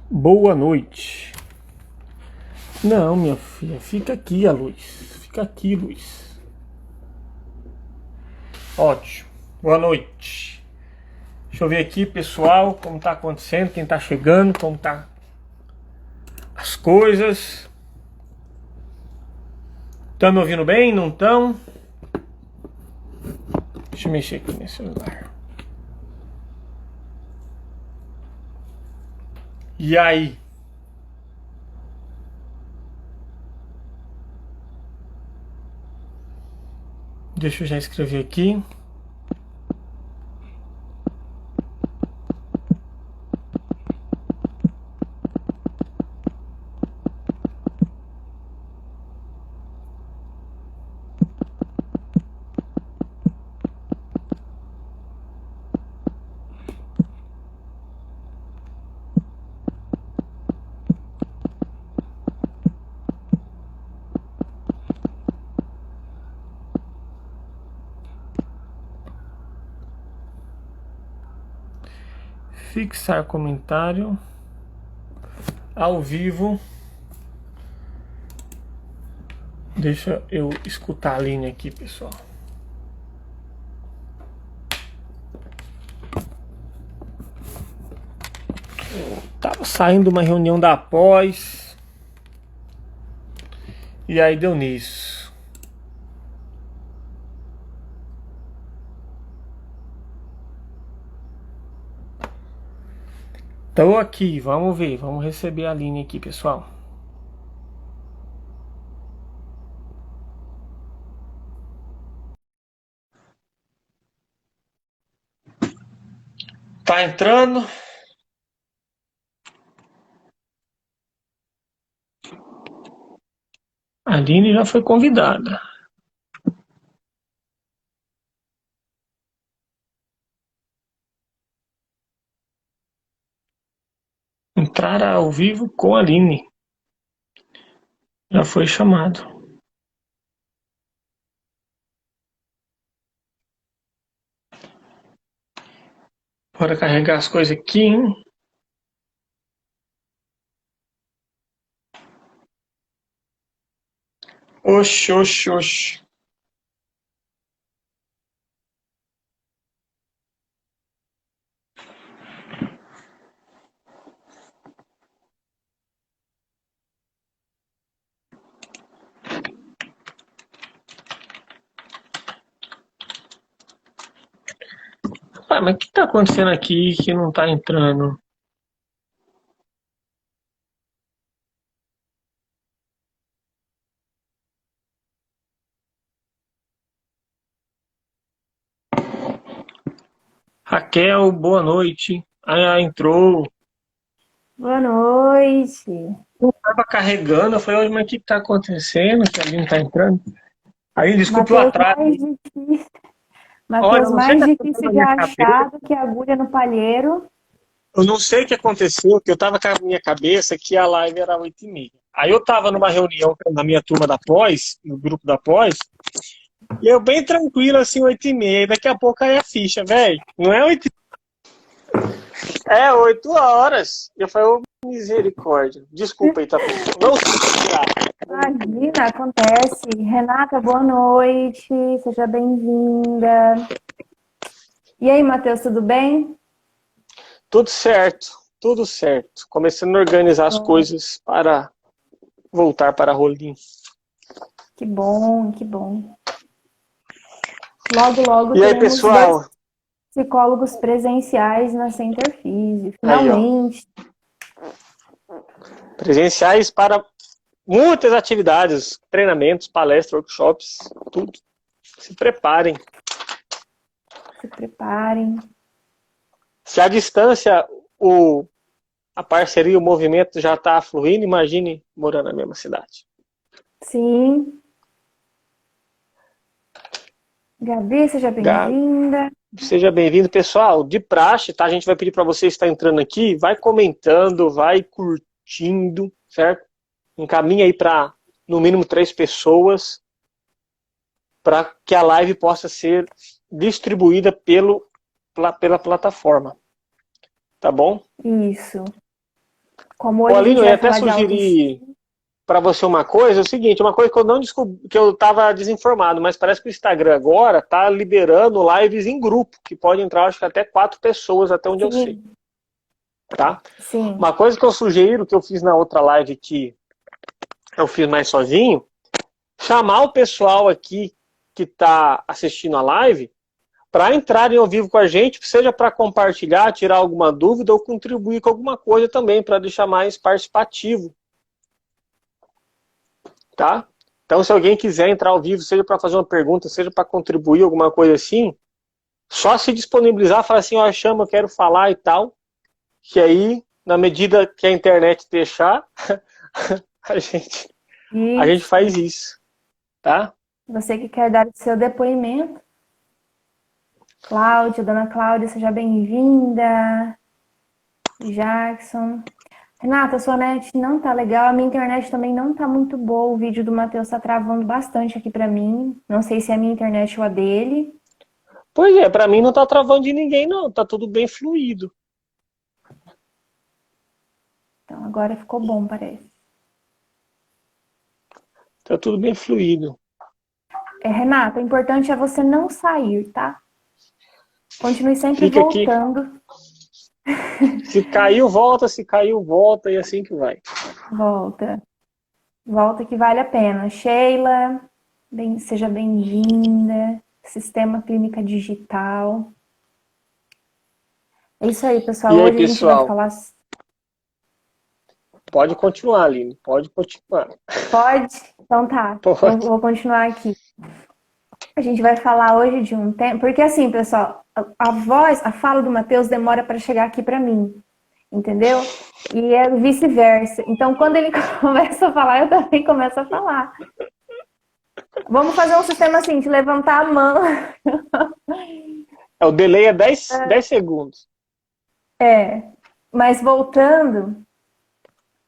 Boa noite. Não, minha filha, fica aqui, a luz. Fica aqui, Luz. Ótimo. Boa noite. Deixa eu ver aqui, pessoal, como tá acontecendo, quem tá chegando, como tá as coisas. Estão me ouvindo bem? Não estão? Deixa eu mexer aqui nesse celular. E aí? Deixa eu já escrever aqui. Fixar comentário ao vivo. Deixa eu escutar a linha aqui, pessoal. Tava saindo uma reunião da pós. E aí deu nisso. Tô aqui, vamos ver, vamos receber a linha aqui, pessoal. Tá entrando? A Aline já foi convidada. Entrar ao vivo com a Aline. Já foi chamado. Bora carregar as coisas aqui, hein? Oxi, oxi, oxi. Ah, mas o que tá acontecendo aqui que não tá entrando? Raquel, boa noite. Ah, entrou. Boa noite. Eu tava carregando, eu falei, mas o que tá acontecendo? Que a Aline tá entrando? Aí, desculpe o Mateus atraso. mais difícil, Olha, Mateus eu não sei o mais que aconteceu difícil na de minha cabeça. achar do que agulha no palheiro. Eu não sei o que aconteceu, que eu tava com a minha cabeça que a live era 8h30. Aí eu tava numa reunião na minha turma da pós, no grupo da pós, e eu bem tranquilo, assim, 8h30. E daqui a pouco aí a ficha, velho. Não é 8 É 8 horas. Eu falei, ô misericórdia. Desculpa aí, tá, pessoal. Não sei tirar. Imagina, acontece. Renata, boa noite. Seja bem-vinda. E aí, Mateus, tudo bem? Tudo certo, tudo certo. Começando a organizar as Bom, coisas para voltar para Rolim. que bom, que bom. Logo, logo E aí, teremos dois pessoal? psicólogos presenciais na Centerfísio. Aí, ó. Finalmente. Presenciais para muitas atividades, treinamentos, palestras, workshops, tudo. Se preparem. Se preparem. Se a distância, a parceria, o movimento já está fluindo, imagine morando na mesma cidade. Sim. Gabi, seja Gabi, bem-vinda. seja bem-vindo, pessoal. De praxe, tá? A gente vai pedir para você estar entrando aqui, vai comentando, vai curtindo, certo? Encaminha aí para no mínimo 3 pessoas para que a live possa ser distribuída pela plataforma. Tá bom? Isso. Como Ô, hoje a Aline, gente eu ia vai até falar de autoestima. sugerir para você uma coisa, é o seguinte, uma coisa que eu não descobri, que eu estava desinformado, mas parece que o Instagram agora está liberando lives em grupo, que pode entrar, acho que até 4 pessoas, até onde eu sei, Sim, tá? sim. Uma coisa que eu sugiro, que eu fiz na outra live que eu fiz mais sozinho, chamar o pessoal aqui que está assistindo a live para entrarem ao vivo com a gente, seja para compartilhar, tirar alguma dúvida ou contribuir com alguma coisa também, para deixar mais participativo, tá? Então, se alguém quiser entrar ao vivo, seja para fazer uma pergunta, seja para contribuir, alguma coisa assim, só se disponibilizar, falar assim, ó, chama, eu quero falar e tal, que aí, na medida que a internet deixar, a gente, a gente Isso. faz isso, tá? Você que quer dar o seu depoimento. Cláudia, dona Cláudia, seja bem-vinda. Jackson. Renata, sua net não tá legal, a minha internet também não tá muito boa. O vídeo do Matheus tá travando bastante aqui pra mim. Não sei se é a minha internet ou a dele. Pois é, para mim não tá travando de ninguém, não, tá tudo bem fluido. Então agora ficou bom, parece. Tá tudo bem fluido. Renata, o importante é você não sair, tá? Continue sempre Fica aqui. voltando. Se caiu, volta. Se caiu, volta. E assim que vai. Volta. Volta que vale a pena. Sheila, seja bem-vinda. Sistema Clínica Digital. É isso aí, pessoal. E aí, Hoje a gente vai pessoal? falar. Pode continuar, Aline. Pode continuar. Pode? Então tá. Eu Pode. vou continuar aqui. A gente vai falar hoje de um tema. Porque assim, pessoal, a voz, a fala do Matheus demora para chegar aqui para mim. Entendeu? E é vice-versa. Então, quando ele começa a falar, eu também começo a falar. Vamos fazer um sistema assim, de levantar a mão. O delay é 10 segundos. Mas voltando,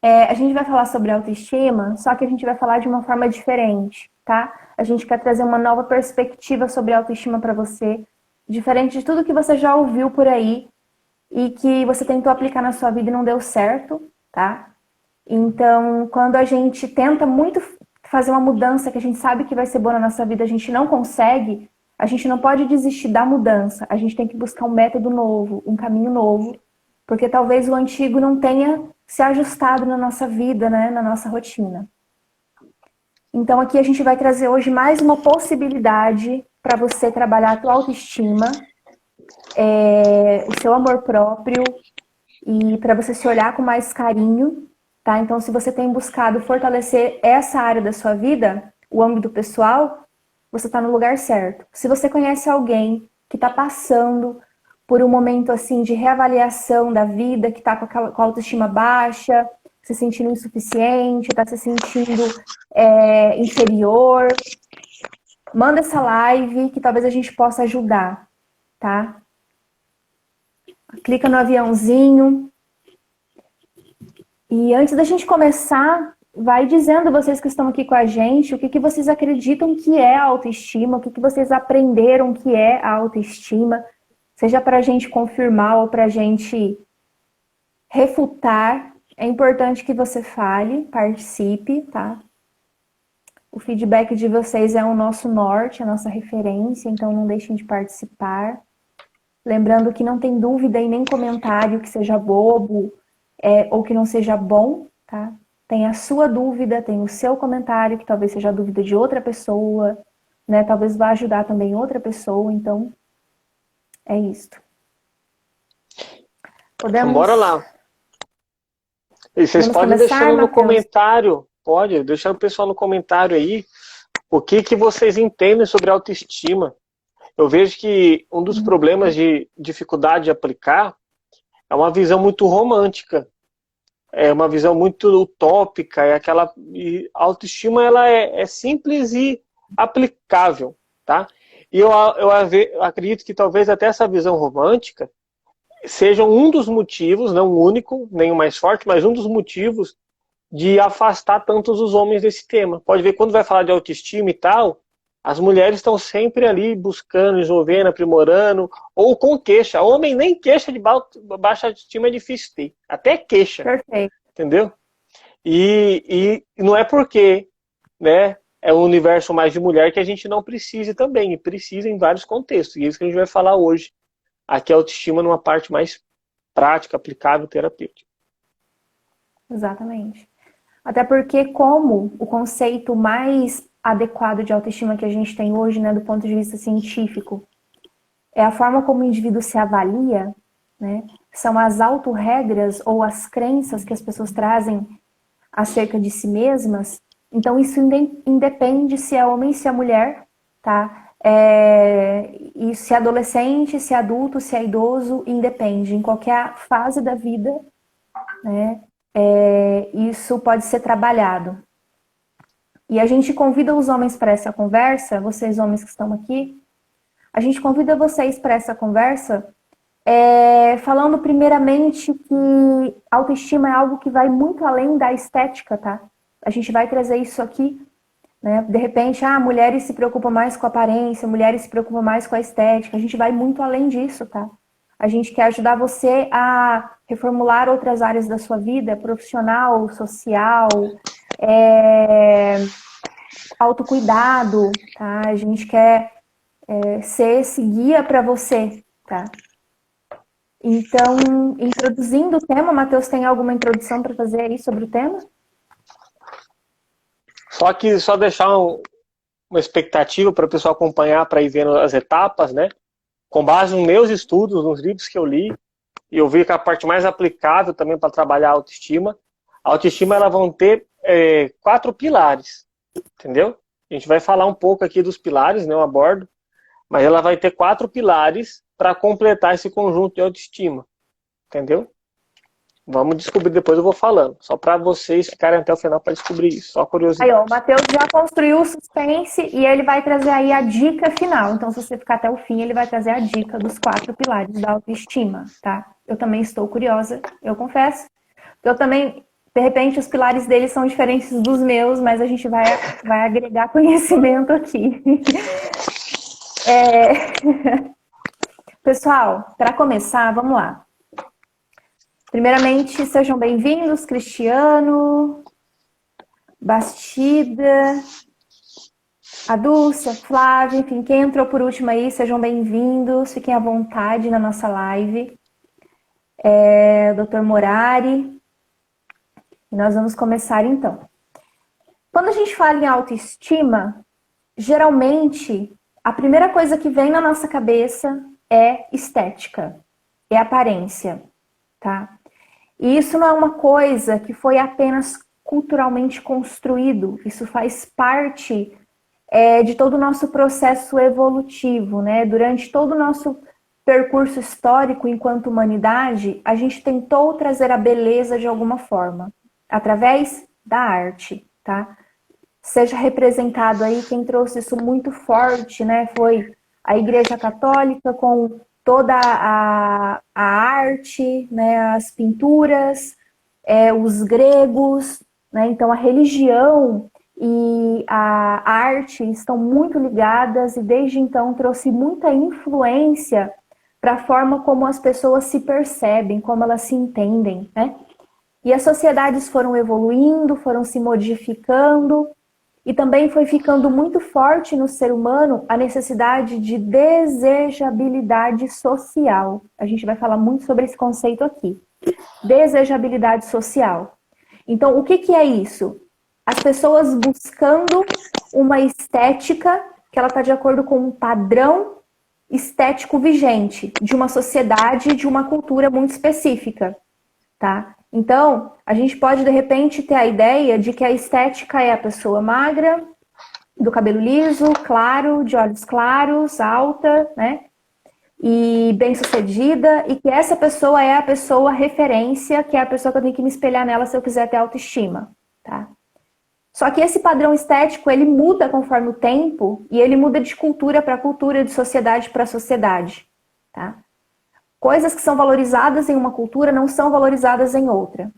a gente vai falar sobre autoestima, só que a gente vai falar de uma forma diferente, tá? A gente quer trazer uma nova perspectiva sobre autoestima para você, diferente de tudo que você já ouviu por aí e que você tentou aplicar na sua vida e não deu certo, tá? Então, quando a gente tenta muito fazer uma mudança que a gente sabe que vai ser boa na nossa vida, a gente não consegue, a gente não pode desistir da mudança. A gente tem que buscar um método novo, um caminho novo, porque talvez o antigo não tenha se ajustado na nossa vida, né, na nossa rotina. Então, aqui a gente vai trazer hoje mais uma possibilidade para você trabalhar a tua autoestima, o seu amor próprio e para você se olhar com mais carinho, tá? Então, se você tem buscado fortalecer essa área da sua vida, o âmbito pessoal, você está no lugar certo. Se você conhece alguém que está passando por um momento assim de reavaliação da vida, que está com a autoestima baixa, se sentindo insuficiente, está se sentindo inferior, manda essa live que talvez a gente possa ajudar, tá? Clica no aviãozinho. E antes da gente começar, vai dizendo, vocês que estão aqui com a gente, o que vocês acreditam que é a autoestima, o que vocês aprenderam que é a autoestima, seja para a gente confirmar ou para a gente refutar. É importante que você fale, participe, tá? O feedback de vocês é o nosso norte, a nossa referência, então não deixem de participar. Lembrando que não tem dúvida e nem comentário que seja bobo ou que não seja bom, tá? Tem a sua dúvida, tem o seu comentário, que talvez seja a dúvida de outra pessoa, né? Talvez vá ajudar também outra pessoa, então é isto. Então, bora lá. E vocês podem deixar no comentário, pode deixar o pessoal no comentário aí, o que vocês entendem sobre autoestima. Eu vejo que um dos problemas de dificuldade de aplicar é uma visão muito romântica, é uma visão muito utópica, e a autoestima ela é simples e aplicável, tá? E eu acredito que talvez até essa visão romântica seja um dos motivos, não o único, nem o mais forte, mas um dos motivos de afastar tantos os homens desse tema. Pode ver, quando vai falar de autoestima e tal, as mulheres estão sempre ali buscando, resolvendo, aprimorando, ou com queixa. Homem nem queixa de baixa autoestima é difícil ter. Até queixa. Perfeito. entendeu? E não é porque, né, é um universo mais de mulher que a gente não precise também, e precisa em vários contextos. E é isso que a gente vai falar hoje. Aqui a autoestima numa parte mais prática, aplicável, terapêutica. Exatamente. Até porque como o conceito mais adequado de autoestima que a gente tem hoje, né, do ponto de vista científico, é a forma como o indivíduo se avalia, né, são as autorregras ou as crenças que as pessoas trazem acerca de si mesmas. Então isso independe se é homem, se é mulher, tá? E se é adolescente, se é adulto, se é idoso, independe. Em qualquer fase da vida, né, isso pode ser trabalhado. E a gente convida os homens para essa conversa, vocês homens que estão aqui, a gente convida vocês para essa conversa falando primeiramente que autoestima é algo que vai muito além da estética, tá? A gente vai trazer isso aqui, né? De repente, mulheres se preocupam mais com a aparência, mulheres se preocupam mais com a estética. A gente vai muito além disso, tá? A gente quer ajudar você a reformular outras áreas da sua vida, profissional, social, autocuidado, tá? A gente quer ser esse guia para você, tá? Então, introduzindo o tema, Matheus, tem alguma introdução para fazer aí sobre o tema? Só deixar uma expectativa para o pessoal acompanhar, para ir vendo as etapas, né? Com base nos meus estudos, nos livros que eu li, e eu vi que a parte mais aplicável também para trabalhar a autoestima, ela vão ter 4 pilares, entendeu? A gente vai falar um pouco aqui dos pilares, né? Eu abordo, mas ela vai ter 4 pilares para completar esse conjunto de autoestima, entendeu? Vamos descobrir, depois eu vou falando, só para vocês ficarem até o final para descobrir isso, só curiosidade. Aí, ó, o Matheus já construiu o suspense e ele vai trazer aí a dica final. Então, se você ficar até o fim, ele vai trazer a dica dos 4 pilares da autoestima, tá? Eu também estou curiosa, eu confesso. Eu também, de repente, os pilares dele são diferentes dos meus, mas a gente vai agregar conhecimento aqui. Pessoal, para começar, vamos lá. Primeiramente, sejam bem-vindos, Cristiano, Bastida, a Dulce, a Flávia, enfim, quem entrou por último aí, sejam bem-vindos, fiquem à vontade na nossa live. Dr. Morari, e nós vamos começar então. Quando a gente fala em autoestima, geralmente, a primeira coisa que vem na nossa cabeça é estética, é aparência, tá? E isso não é uma coisa que foi apenas culturalmente construído, isso faz parte de todo o nosso processo evolutivo, né? Durante todo o nosso percurso histórico enquanto humanidade, a gente tentou trazer a beleza de alguma forma, através da arte, tá? Seja representado aí, quem trouxe isso muito forte, né? Foi a Igreja Católica com toda a arte, né? As pinturas, os gregos, né? Então a religião e a arte estão muito ligadas e desde então trouxe muita influência para a forma como as pessoas se percebem, como elas se entendem, né? E as sociedades foram evoluindo, foram se modificando e também foi ficando muito forte no ser humano a necessidade de desejabilidade social. A gente vai falar muito sobre esse conceito aqui. Desejabilidade social. Então, o que é isso? As pessoas buscando uma estética que ela está de acordo com um padrão estético vigente de uma sociedade, de uma cultura muito específica, tá? Então, a gente pode, de repente, ter a ideia de que a estética é a pessoa magra, do cabelo liso, claro, de olhos claros, alta, né? E bem-sucedida, e que essa pessoa é a pessoa referência, que é a pessoa que eu tenho que me espelhar nela se eu quiser ter autoestima, tá? Só que esse padrão estético, ele muda conforme o tempo, e ele muda de cultura para cultura, de sociedade para sociedade, tá? Coisas que são valorizadas em uma cultura não são valorizadas em outra.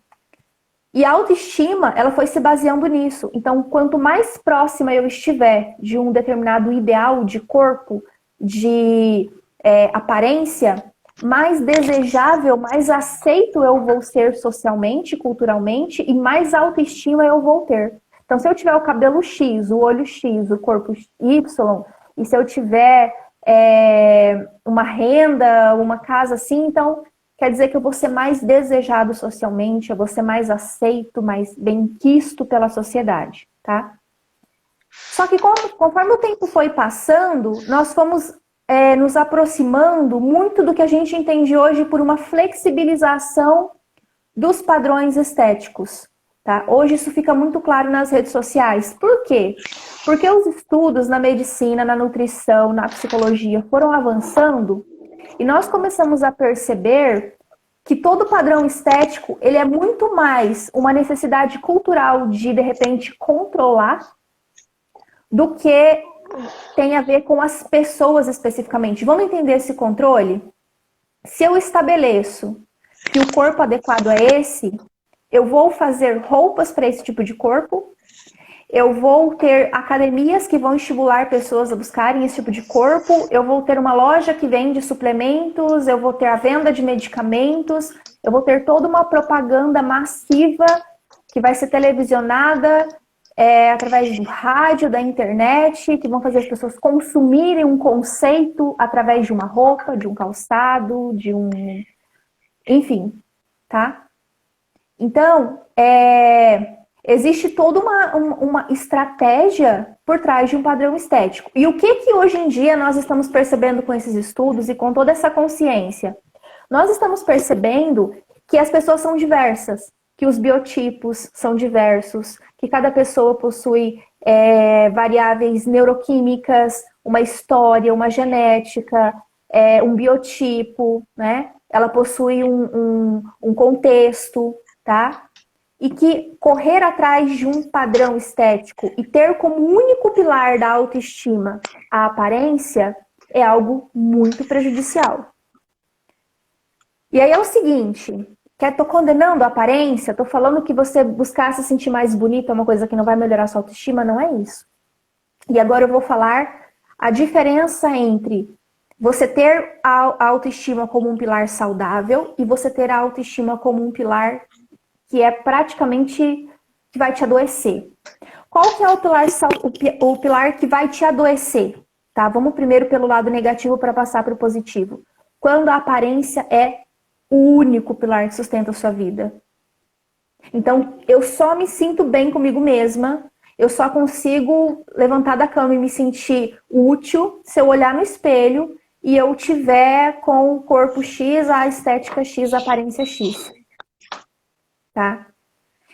E a autoestima, ela foi se baseando nisso. Então, quanto mais próxima eu estiver de um determinado ideal de corpo, de aparência, mais desejável, mais aceito eu vou ser socialmente, culturalmente, e mais autoestima eu vou ter. Então, se eu tiver o cabelo X, o olho X, o corpo Y, e se eu tiver uma renda, uma casa assim, então quer dizer que eu vou ser mais desejado socialmente, eu vou ser mais aceito, mais benquisto pela sociedade, tá? Só que conforme o tempo foi passando, nós fomos nos aproximando muito do que a gente entende hoje por uma flexibilização dos padrões estéticos. Tá? Hoje isso fica muito claro nas redes sociais. Por quê? Porque os estudos na medicina, na nutrição, na psicologia foram avançando e nós começamos a perceber que todo padrão estético ele é muito mais uma necessidade cultural de repente, controlar do que tem a ver com as pessoas especificamente. Vamos entender esse controle? Se eu estabeleço que o corpo adequado é esse, eu vou fazer roupas para esse tipo de corpo, eu vou ter academias que vão estimular pessoas a buscarem esse tipo de corpo, eu vou ter uma loja que vende suplementos, eu vou ter a venda de medicamentos, eu vou ter toda uma propaganda massiva que vai ser televisionada, através do rádio, da internet, que vão fazer as pessoas consumirem um conceito através de uma roupa, de um calçado, enfim, tá? Então, existe toda uma estratégia por trás de um padrão estético. E o que hoje em dia nós estamos percebendo com esses estudos e com toda essa consciência? Nós estamos percebendo que as pessoas são diversas, que os biotipos são diversos, que cada pessoa possui variáveis neuroquímicas, uma história, uma genética, um biotipo, né? Ela possui um contexto, tá? E que correr atrás de um padrão estético e ter como único pilar da autoestima a aparência é algo muito prejudicial. E aí é o seguinte... Tô condenando a aparência? Tô falando que você buscar se sentir mais bonita é uma coisa que não vai melhorar a sua autoestima? Não é isso. E agora eu vou falar a diferença entre você ter a autoestima como um pilar saudável e você ter a autoestima como um pilar que é praticamente que vai te adoecer. Qual que é o pilar que vai te adoecer? Tá? Vamos primeiro pelo lado negativo para passar para o positivo. Quando a aparência é o único pilar que sustenta a sua vida. Então, eu só me sinto bem comigo mesma, eu só consigo levantar da cama e me sentir útil se eu olhar no espelho e eu tiver com o corpo X, a estética X, a aparência X. Tá?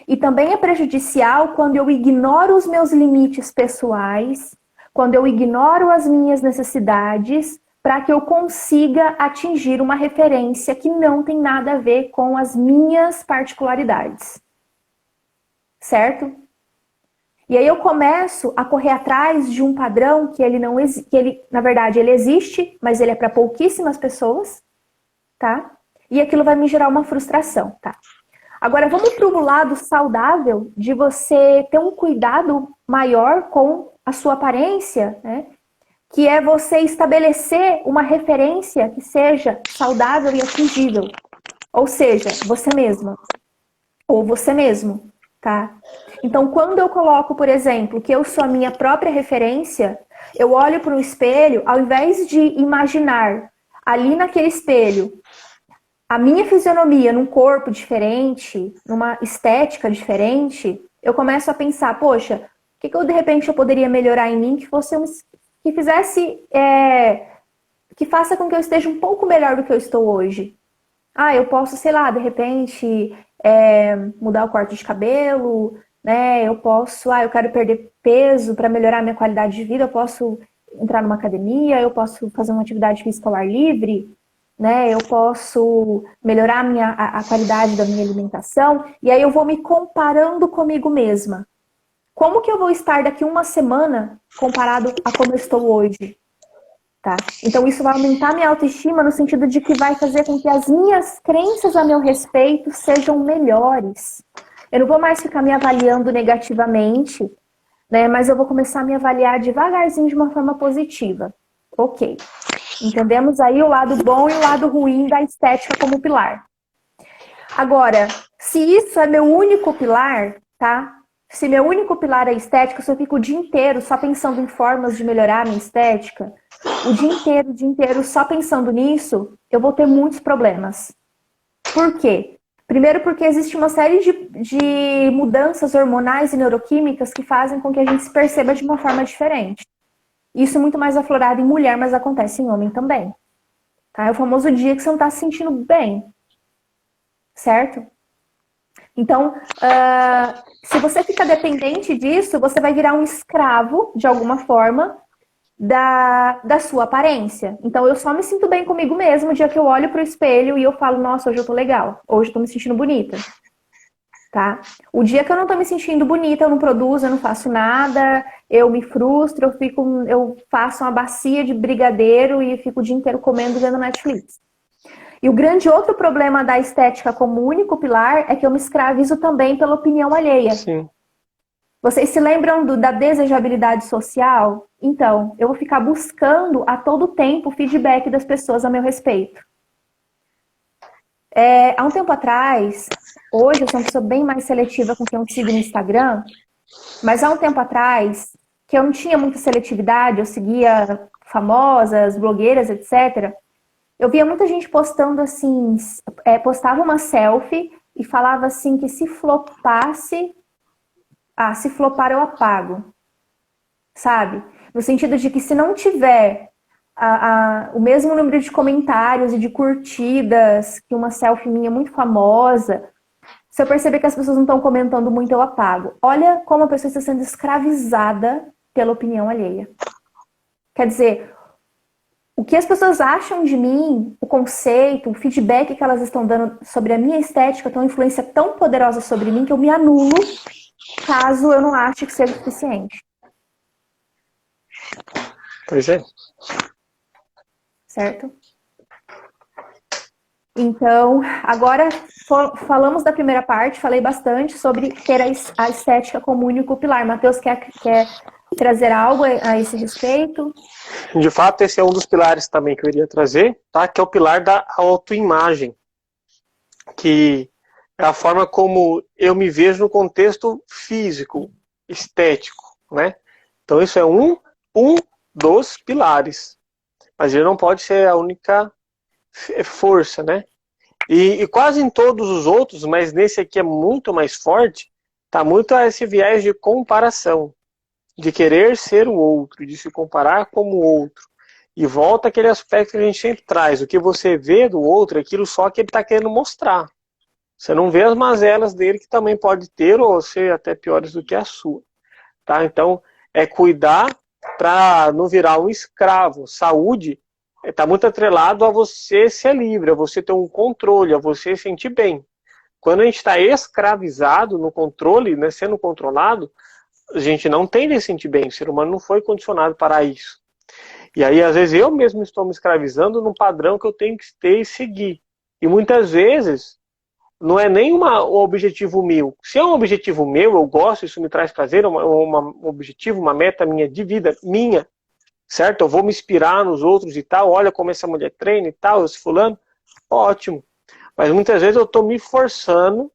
E também é prejudicial quando eu ignoro os meus limites pessoais, quando eu ignoro as minhas necessidades, para que eu consiga atingir uma referência que não tem nada a ver com as minhas particularidades. Certo? E aí eu começo a correr atrás de um padrão que na verdade, ele existe, mas ele é para pouquíssimas pessoas, tá? E aquilo vai me gerar uma frustração, tá? Agora, vamos para o lado saudável de você ter um cuidado maior com a sua aparência, né? Que é você estabelecer uma referência que seja saudável e atingível. Ou seja, você mesma. Ou você mesmo, tá? Então, quando eu coloco, por exemplo, que eu sou a minha própria referência, eu olho para o espelho, ao invés de imaginar ali naquele espelho a minha fisionomia num corpo diferente, numa estética diferente, eu começo a pensar, poxa, o que de repente eu poderia melhorar em mim que fizesse, que faça com que eu esteja um pouco melhor do que eu estou hoje. Eu posso, sei lá, de repente, mudar o corte de cabelo, né? Eu quero perder peso para melhorar a minha qualidade de vida, eu posso entrar numa academia, eu posso fazer uma atividade física ao ar livre, né? Eu posso melhorar a qualidade da minha alimentação, e aí eu vou me comparando comigo mesma. Como que eu vou estar daqui uma semana comparado a como eu estou hoje? Tá? Então isso vai aumentar minha autoestima no sentido de que vai fazer com que as minhas crenças a meu respeito sejam melhores. Eu não vou mais ficar me avaliando negativamente, né? Mas eu vou começar a me avaliar devagarzinho de uma forma positiva. Ok. Entendemos aí o lado bom e o lado ruim da estética como pilar. Agora, se isso é meu único pilar, tá? Se meu único pilar é estética, se eu fico o dia inteiro só pensando em formas de melhorar a minha estética, o dia inteiro só pensando nisso, eu vou ter muitos problemas. Por quê? Primeiro porque existe uma série de mudanças hormonais e neuroquímicas que fazem com que a gente se perceba de uma forma diferente. Isso é muito mais aflorado em mulher, mas acontece em homem também. Tá? É o famoso dia que você não está se sentindo bem. Certo? Então, se você fica dependente disso, você vai virar um escravo, de alguma forma, da sua aparência. Então, eu só me sinto bem comigo mesmo o dia que eu olho pro espelho e eu falo, nossa, hoje eu tô legal, hoje eu tô me sentindo bonita. Tá? O dia que eu não tô me sentindo bonita, eu não produzo, eu não faço nada, eu me frustro, eu faço uma bacia de brigadeiro e fico o dia inteiro comendo vendo Netflix. E o grande outro problema da estética como único pilar é que eu me escravizo também pela opinião alheia. Sim. Vocês se lembram da desejabilidade social? Então, eu vou ficar buscando a todo tempo o feedback das pessoas a meu respeito. Há um tempo atrás, hoje eu sou uma pessoa bem mais seletiva com quem eu sigo no Instagram, mas há um tempo atrás, que eu não tinha muita seletividade, eu seguia famosas, blogueiras, etc., eu via muita gente postando assim, postava uma selfie e falava assim que se flopasse, se flopar eu apago, sabe? No sentido de que se não tiver o mesmo número de comentários e de curtidas que uma selfie minha muito famosa, se eu perceber que as pessoas não estão comentando muito, eu apago. Olha como a pessoa está sendo escravizada pela opinião alheia. Quer dizer, o que as pessoas acham de mim, o conceito, o feedback que elas estão dando sobre a minha estética tem uma influência tão poderosa sobre mim que eu me anulo caso eu não ache que seja suficiente. Pois é. Certo? Então, agora falamos da primeira parte, falei bastante sobre ter a estética como único pilar. Matheus, quer trazer algo a esse respeito? De fato, esse é um dos pilares também que eu iria trazer, tá? Que é o pilar da autoimagem, que é a forma como eu me vejo no contexto físico, estético, né? Então isso é um dos pilares, mas ele não pode ser a única força, né? E quase em todos os outros, mas nesse aqui é muito mais forte, tá muito a esse viés de comparação, de querer ser o outro, de se comparar como o outro. E volta aquele aspecto que a gente sempre traz, o que você vê do outro é aquilo só que ele está querendo mostrar. Você não vê as mazelas dele que também pode ter ou ser até piores do que a sua. Tá? Então, é cuidar para não virar um escravo. Saúde está muito atrelado a você ser livre, a você ter um controle, a você se sentir bem. Quando a gente está escravizado no controle, né, sendo controlado, a gente não tem de se sentir bem. O ser humano não foi condicionado para isso. E aí, às vezes, eu mesmo estou me escravizando num padrão que eu tenho que ter e seguir. E muitas vezes, não é nem um objetivo meu. Se é um objetivo meu, eu gosto, isso me traz prazer, um objetivo, uma meta minha de vida, minha, certo? Eu vou me inspirar nos outros e tal, olha como essa mulher treina e tal, esse fulano, ótimo. Mas muitas vezes eu estou me forçando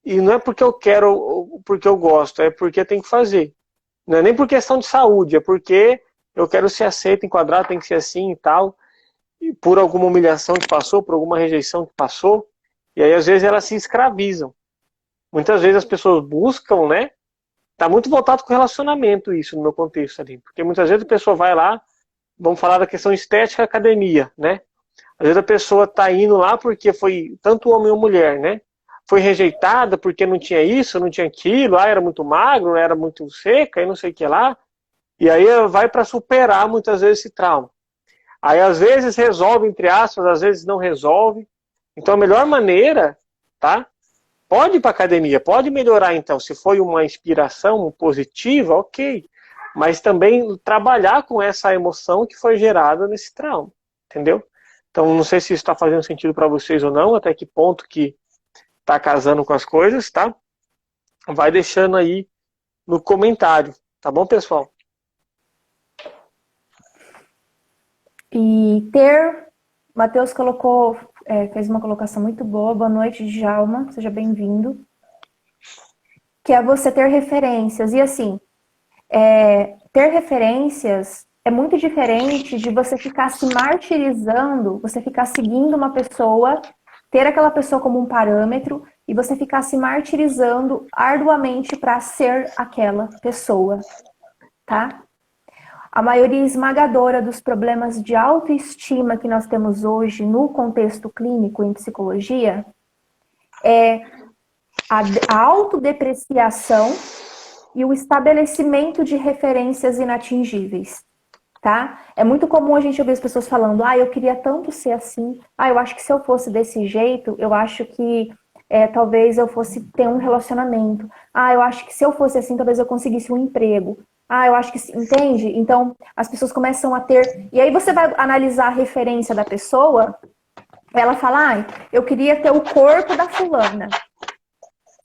e não é porque eu quero, porque eu gosto, é porque tem que fazer. Não é nem por questão de saúde, é porque eu quero ser aceito, enquadrado, tem que ser assim e tal, e por alguma humilhação que passou, por alguma rejeição que passou, e aí às vezes elas se escravizam. Muitas vezes as pessoas buscam, né? Tá muito voltado com relacionamento isso no meu contexto ali, porque muitas vezes a pessoa vai lá, vamos falar da questão estética, academia, né? Às vezes a pessoa tá indo lá porque foi tanto homem ou mulher, né? Foi rejeitada porque não tinha isso, não tinha aquilo, era muito magro, era muito seca e não sei o que lá. E aí vai para superar muitas vezes esse trauma. Aí às vezes resolve, entre aspas, às vezes não resolve. Então a melhor maneira, tá? Pode ir para academia, pode melhorar então. Se foi uma inspiração positiva, ok. Mas também trabalhar com essa emoção que foi gerada nesse trauma, entendeu? Então não sei se isso está fazendo sentido para vocês ou não, até que ponto que está casando com as coisas, tá? Vai deixando aí no comentário, tá bom, pessoal? E ter, Matheus colocou, fez uma colocação muito boa. Boa noite, Djalma, seja bem-vindo. Que é você ter referências. E assim, ter referências é muito diferente de você ficar se martirizando, você ficar seguindo uma pessoa, ter aquela pessoa como um parâmetro e você ficar se martirizando arduamente para ser aquela pessoa, tá? A maioria esmagadora dos problemas de autoestima que nós temos hoje no contexto clínico em psicologia é a autodepreciação e o estabelecimento de referências inatingíveis, tá? É muito comum a gente ouvir as pessoas falando, eu queria tanto ser assim, eu acho que se eu fosse desse jeito, eu acho que talvez eu fosse ter um relacionamento, eu acho que se eu fosse assim, talvez eu conseguisse um emprego, eu acho que, entende? Então, as pessoas começam a ter, e aí você vai analisar a referência da pessoa, ela fala, eu queria ter o corpo da fulana.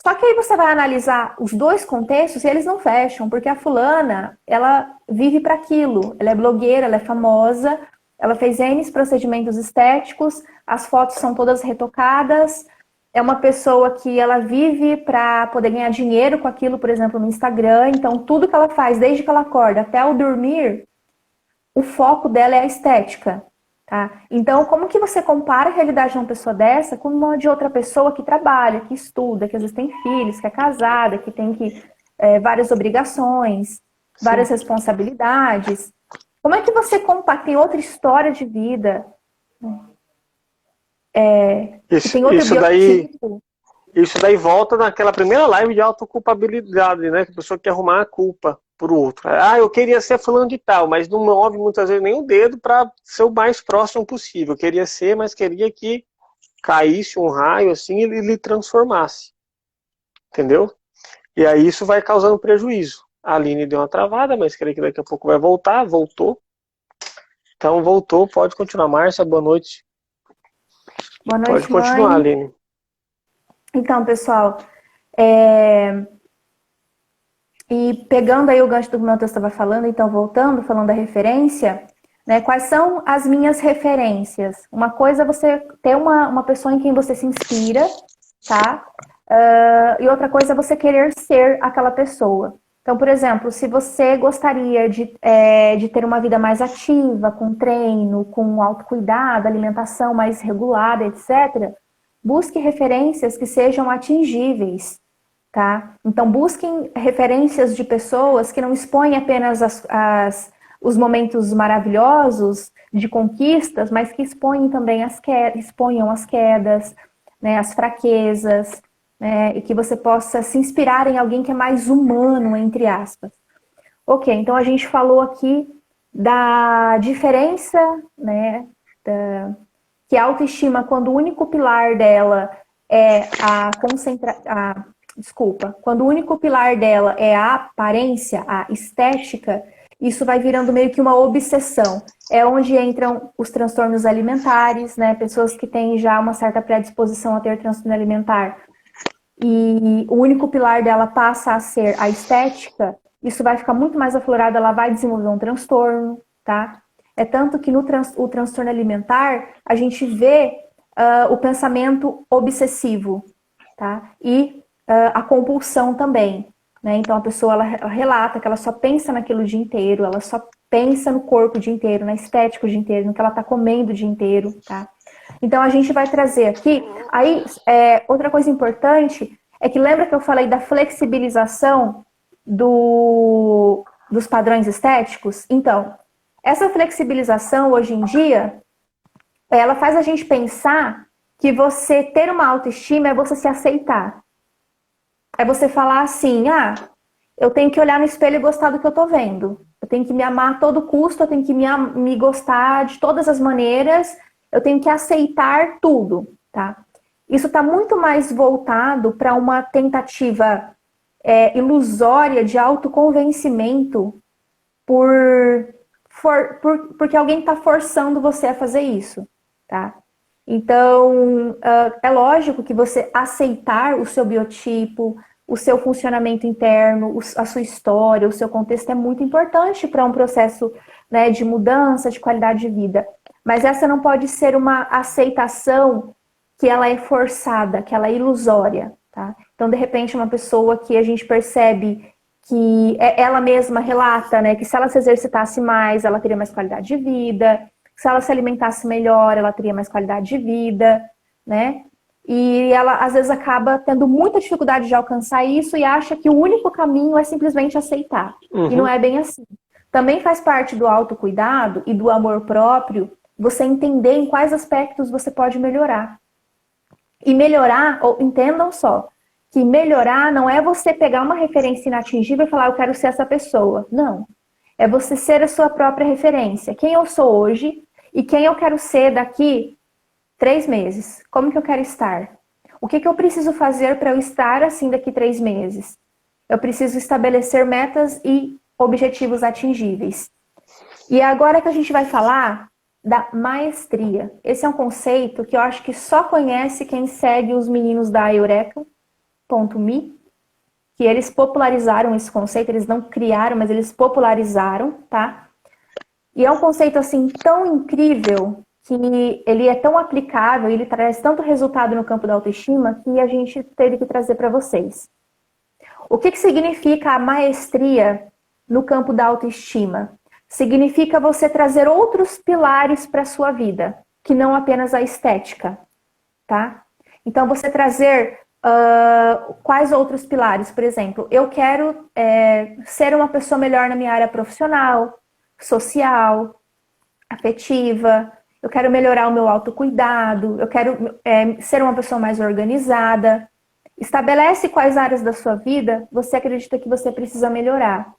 Só que aí você vai analisar os dois contextos e eles não fecham, porque a fulana, ela vive para aquilo. Ela é blogueira, ela é famosa, ela fez N procedimentos estéticos, as fotos são todas retocadas, é uma pessoa que ela vive para poder ganhar dinheiro com aquilo, por exemplo, no Instagram. Então, tudo que ela faz, desde que ela acorda até o dormir, o foco dela é a estética. Tá? Então, como que você compara a realidade de uma pessoa dessa com uma de outra pessoa que trabalha, que estuda, que às vezes tem filhos, que é casada, que tem várias obrigações, várias responsabilidades? Como é que você compara? Tem outra história de vida, tem outro biotipo. Isso daí volta naquela primeira live de autoculpabilidade, né? Que a pessoa quer arrumar a culpa pro outro. Eu queria ser fulano de tal, mas não move muitas vezes nem o dedo para ser o mais próximo possível. Eu queria ser, mas queria que caísse um raio assim e lhe transformasse. Entendeu? E aí isso vai causando prejuízo. A Aline deu uma travada, mas creio que daqui a pouco vai voltar. Voltou. Então voltou, pode continuar. Márcia, boa noite. Boa noite, pode continuar, mãe. Aline. Então, pessoal, e pegando aí o gancho do que o Matheus estava falando, então voltando, falando da referência, né, quais são as minhas referências? Uma coisa é você ter uma pessoa em quem você se inspira, tá? E outra coisa é você querer ser aquela pessoa. Então, por exemplo, se você gostaria de ter uma vida mais ativa, com treino, com autocuidado, alimentação mais regulada, etc., busque referências que sejam atingíveis, tá? Então, busquem referências de pessoas que não expõem apenas os momentos maravilhosos de conquistas, mas que expõem também exponham as quedas, né, as fraquezas, né, e que você possa se inspirar em alguém que é mais humano, entre aspas. Ok, então a gente falou aqui da diferença, né, que a autoestima, quando o único pilar dela é quando o único pilar dela é a aparência, a estética, isso vai virando meio que uma obsessão. É onde entram os transtornos alimentares, né? Pessoas que têm já uma certa predisposição a ter transtorno alimentar. E o único pilar dela passa a ser a estética, isso vai ficar muito mais aflorado, ela vai desenvolver um transtorno, tá? É tanto que no o transtorno alimentar, a gente vê o pensamento obsessivo, tá? E a compulsão também, né? Então a pessoa ela relata que ela só pensa naquilo o dia inteiro, ela só pensa no corpo o dia inteiro, na estética o dia inteiro, no que ela tá comendo o dia inteiro, tá? Então a gente vai trazer aqui, aí outra coisa importante é que lembra que eu falei da flexibilização dos padrões estéticos? Então, essa flexibilização hoje em dia, ela faz a gente pensar que você ter uma autoestima é você se aceitar. É você falar assim, eu tenho que olhar no espelho e gostar do que eu tô vendo. Eu tenho que me amar a todo custo, eu tenho que me gostar de todas as maneiras, eu tenho que aceitar tudo, tá? Isso está muito mais voltado para uma tentativa ilusória de autoconvencimento porque alguém está forçando você a fazer isso, tá? Então, é lógico que você aceitar o seu biotipo, o seu funcionamento interno, a sua história, o seu contexto é muito importante para um processo, né, de mudança, de qualidade de vida. Mas essa não pode ser uma aceitação que ela é forçada, que ela é ilusória, tá? Então, de repente, uma pessoa que a gente percebe que ela mesma relata, né, que se ela se exercitasse mais, ela teria mais qualidade de vida, se ela se alimentasse melhor, ela teria mais qualidade de vida, né? E ela, às vezes, acaba tendo muita dificuldade de alcançar isso e acha que o único caminho é simplesmente aceitar. E não é bem assim. Também faz parte do autocuidado e do amor próprio você entender em quais aspectos você pode melhorar. E melhorar, ou entendam só, que melhorar não é você pegar uma referência inatingível e falar, eu quero ser essa pessoa. Não. É você ser a sua própria referência. Quem eu sou hoje e quem eu quero ser daqui 3 meses. Como que eu quero estar? O que eu preciso fazer para eu estar assim daqui 3 meses? Eu preciso estabelecer metas e objetivos atingíveis. E é agora que a gente vai falar da maestria. Esse é um conceito que eu acho que só conhece quem segue os meninos da Eureka.me, que eles popularizaram esse conceito, eles não criaram, mas eles popularizaram, tá? E é um conceito assim tão incrível que ele é tão aplicável, ele traz tanto resultado no campo da autoestima que a gente teve que trazer para vocês. O que significa a maestria no campo da autoestima? Significa você trazer outros pilares para a sua vida, que não apenas a estética, tá? Então, você trazer quais outros pilares? Por exemplo, eu quero ser uma pessoa melhor na minha área profissional, social, afetiva, eu quero melhorar o meu autocuidado, eu quero ser uma pessoa mais organizada. Estabelece quais áreas da sua vida você acredita que você precisa melhorar,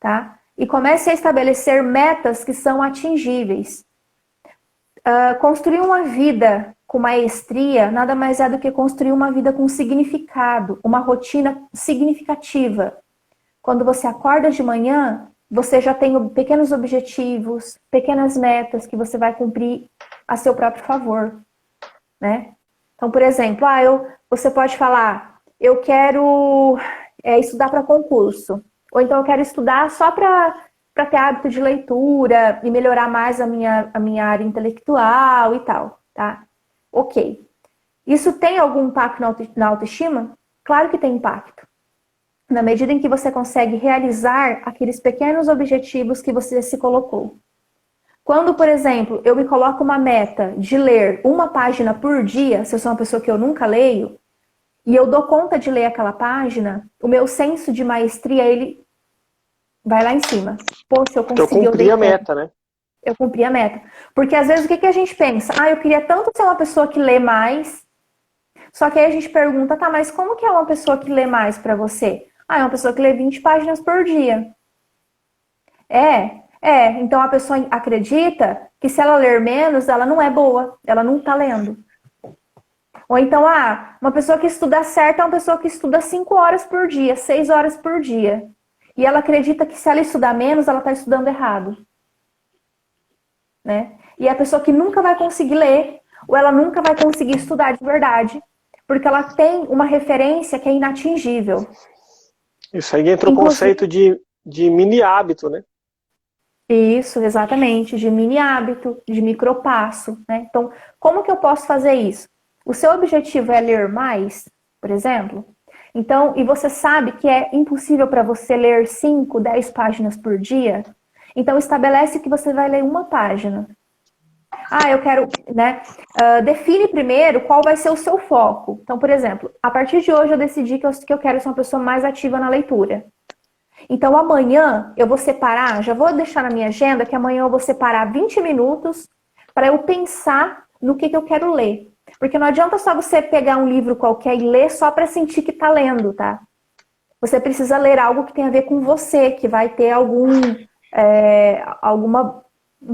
tá? E comece a estabelecer metas que são atingíveis. Construir uma vida com maestria nada mais é do que construir uma vida com significado, uma rotina significativa. Quando você acorda de manhã, você já tem pequenos objetivos, pequenas metas que você vai cumprir a seu próprio favor, né? Então, por exemplo, você pode falar, eu quero estudar para concurso. Ou então eu quero estudar só para ter hábito de leitura e melhorar mais a minha área intelectual e tal, tá? Ok. Isso tem algum impacto na autoestima? Claro que tem impacto. Na medida em que você consegue realizar aqueles pequenos objetivos que você se colocou. Quando, por exemplo, eu me coloco uma meta de ler uma página por dia, se eu sou uma pessoa que eu nunca leio, e eu dou conta de ler aquela página, o meu senso de maestria, ele vai lá em cima. Poxa, eu consegui. Eu cumpri a meta, né? Eu cumpri a meta. Porque às vezes o que a gente pensa? Eu queria tanto ser uma pessoa que lê mais. Só que aí a gente pergunta, tá, mas como que é uma pessoa que lê mais pra você? É uma pessoa que lê 20 páginas por dia. Então a pessoa acredita que se ela ler menos, ela não é boa, ela não tá lendo. Ou então, uma pessoa que estuda certo é uma pessoa que estuda 5 horas por dia, 6 horas por dia. E ela acredita que se ela estudar menos, ela está estudando errado. Né? E é a pessoa que nunca vai conseguir ler, ou ela nunca vai conseguir estudar de verdade, porque ela tem uma referência que é inatingível. Isso aí entra o conceito de mini hábito, né? Isso, exatamente, de mini hábito, de micropasso, né? Então, como que eu posso fazer isso? O seu objetivo é ler mais, por exemplo? Então, e você sabe que é impossível para você ler 5, 10 páginas por dia? Então, estabelece que você vai ler uma página. Eu quero, né? Define primeiro qual vai ser o seu foco. Então, por exemplo, a partir de hoje eu decidi que eu quero ser uma pessoa mais ativa na leitura. Então, amanhã eu vou separar, já vou deixar na minha agenda que amanhã eu vou separar 20 minutos para eu pensar no que eu quero ler. Porque não adianta só você pegar um livro qualquer e ler só para sentir que está lendo, tá? Você precisa ler algo que tem a ver com você, que vai ter algum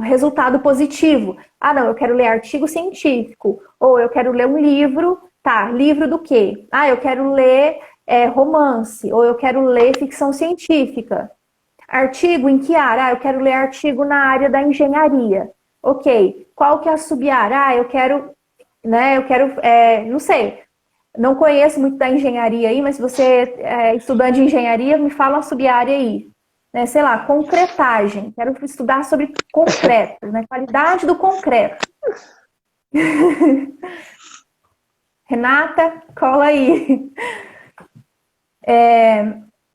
resultado positivo. Não, eu quero ler artigo científico. Ou eu quero ler um livro. Tá, livro do quê? Eu quero ler romance. Ou eu quero ler ficção científica. Artigo em que área? Eu quero ler artigo na área da engenharia. Ok. Qual que é a sub-área? Eu quero... não sei, não conheço muito da engenharia aí, mas se você é estudante de engenharia, me fala uma sub-área aí. né? Sei lá, concretagem. Quero estudar sobre concreto, né? Qualidade do concreto. Renata, cola aí.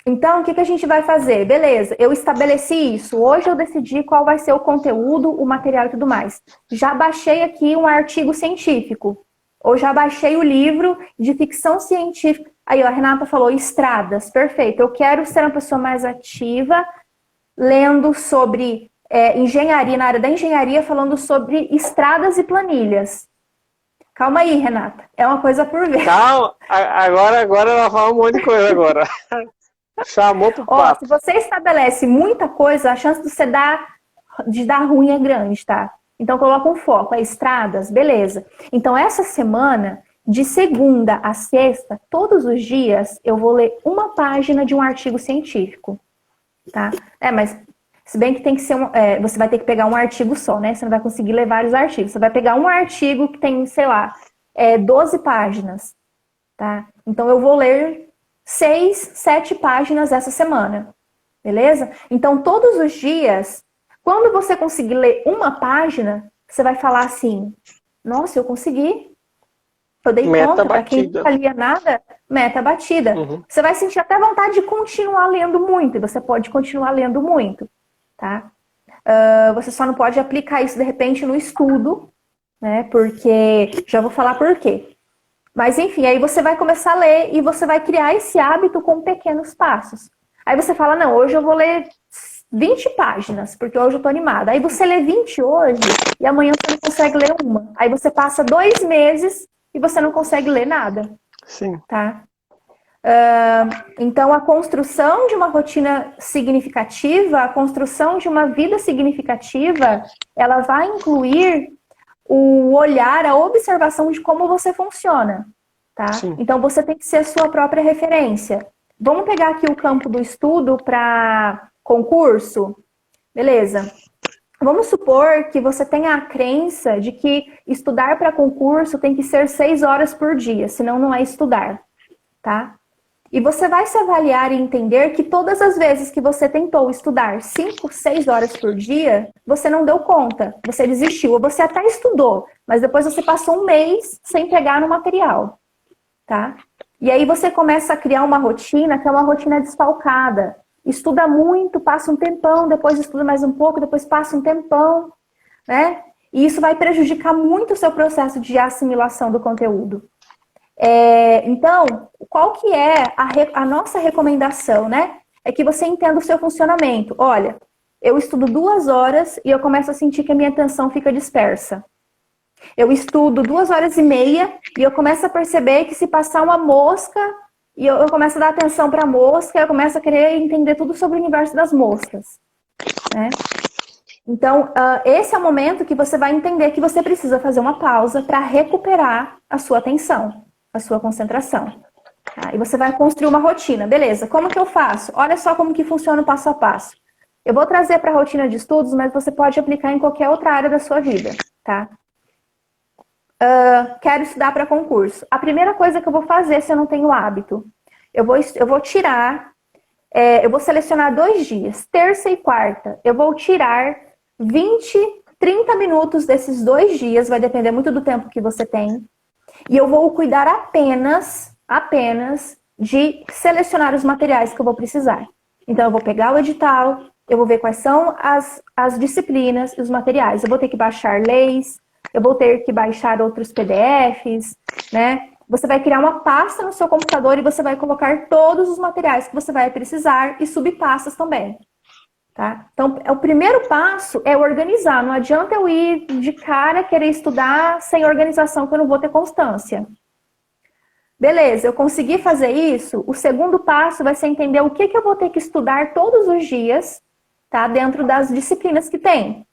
Então, o que a gente vai fazer? Beleza, eu estabeleci isso. Hoje eu decidi qual vai ser o conteúdo, o material e tudo mais. Já baixei aqui um artigo científico. Ou já baixei o livro de ficção científica. Aí, ó, a Renata falou, estradas. Perfeito. Eu quero ser uma pessoa mais ativa, lendo sobre engenharia, na área da engenharia, falando sobre estradas e planilhas. Calma aí, Renata. É uma coisa por vez. Calma, agora ela fala um monte de coisa agora. Chamou pro papo. Se você estabelece muita coisa, a chance de dar ruim é grande, tá? Então coloca um foco, estradas, beleza. Então essa semana, de segunda a sexta, todos os dias, eu vou ler uma página de um artigo científico, tá? Mas se bem que tem que ser você vai ter que pegar um artigo só, né? Você não vai conseguir ler vários artigos. Você vai pegar um artigo que tem, sei lá, 12 páginas, tá? Então eu vou ler 6, 7 páginas essa semana, beleza? Então, todos os dias, quando você conseguir ler uma página, você vai falar assim, nossa, eu consegui. Eu dei conta, para quem nunca lia nada, meta batida. Uhum. Você vai sentir até vontade de continuar lendo muito, e você pode continuar lendo muito, tá? Você só não pode aplicar isso, de repente, no estudo, né? Porque, já vou falar por quê. Mas, enfim, aí você vai começar a ler e você vai criar esse hábito com pequenos passos. Aí você fala, não, hoje eu vou ler 20 páginas, porque hoje eu tô animada. Aí você lê 20 hoje e amanhã você não consegue ler uma. Aí você passa 2 meses e você não consegue ler nada. Sim. Tá? Então, a construção de uma rotina significativa, a construção de uma vida significativa, ela vai incluir o olhar, a observação de como você funciona, tá? Sim. Então, você tem que ser a sua própria referência. Vamos pegar aqui o campo do estudo para concurso? Beleza. Vamos supor que você tenha a crença de que estudar para concurso tem que ser 6 horas por dia, senão não é estudar, tá? E você vai se avaliar e entender que todas as vezes que você tentou estudar 5, 6 horas por dia, você não deu conta, você desistiu, ou você até estudou, mas depois você passou um mês sem pegar no material, tá? E aí você começa a criar uma rotina que é uma rotina desfalcada. Estuda muito, passa um tempão, depois estuda mais um pouco, depois passa um tempão, né? E isso vai prejudicar muito o seu processo de assimilação do conteúdo. Então, qual que é a nossa recomendação, né? É que você entenda o seu funcionamento. Olha, eu estudo 2 horas e eu começo a sentir que a minha atenção fica dispersa. Eu estudo 2 horas e meia e eu começo a perceber que se passar uma mosca, e eu começo a dar atenção para a mosca, eu começo a querer entender tudo sobre o universo das moscas, né? Então, esse é o momento que você vai entender que você precisa fazer uma pausa para recuperar a sua atenção, a sua concentração. Tá? E você vai construir uma rotina. Beleza, como que eu faço? Olha só como que funciona o passo a passo. Eu vou trazer para a rotina de estudos, mas você pode aplicar em qualquer outra área da sua vida, tá? Quero estudar para concurso. A primeira coisa que eu vou fazer, se eu não tenho hábito, eu vou tirar, eu vou selecionar 2 dias, terça e quarta. Eu vou tirar 20, 30 minutos desses 2 dias, vai depender muito do tempo que você tem. E eu vou cuidar apenas de selecionar os materiais que eu vou precisar. Então, eu vou pegar o edital, eu vou ver quais são as disciplinas e os materiais. Eu vou ter que baixar leis, eu vou ter que baixar outros PDFs, né? Você vai criar uma pasta no seu computador e você vai colocar todos os materiais que você vai precisar e subpastas também. Tá? Então, o primeiro passo é organizar. Não adianta eu ir de cara querer estudar sem organização, que eu não vou ter constância. Beleza, eu consegui fazer isso. O segundo passo vai ser entender o que eu vou ter que estudar todos os dias, tá? Dentro das disciplinas que tem,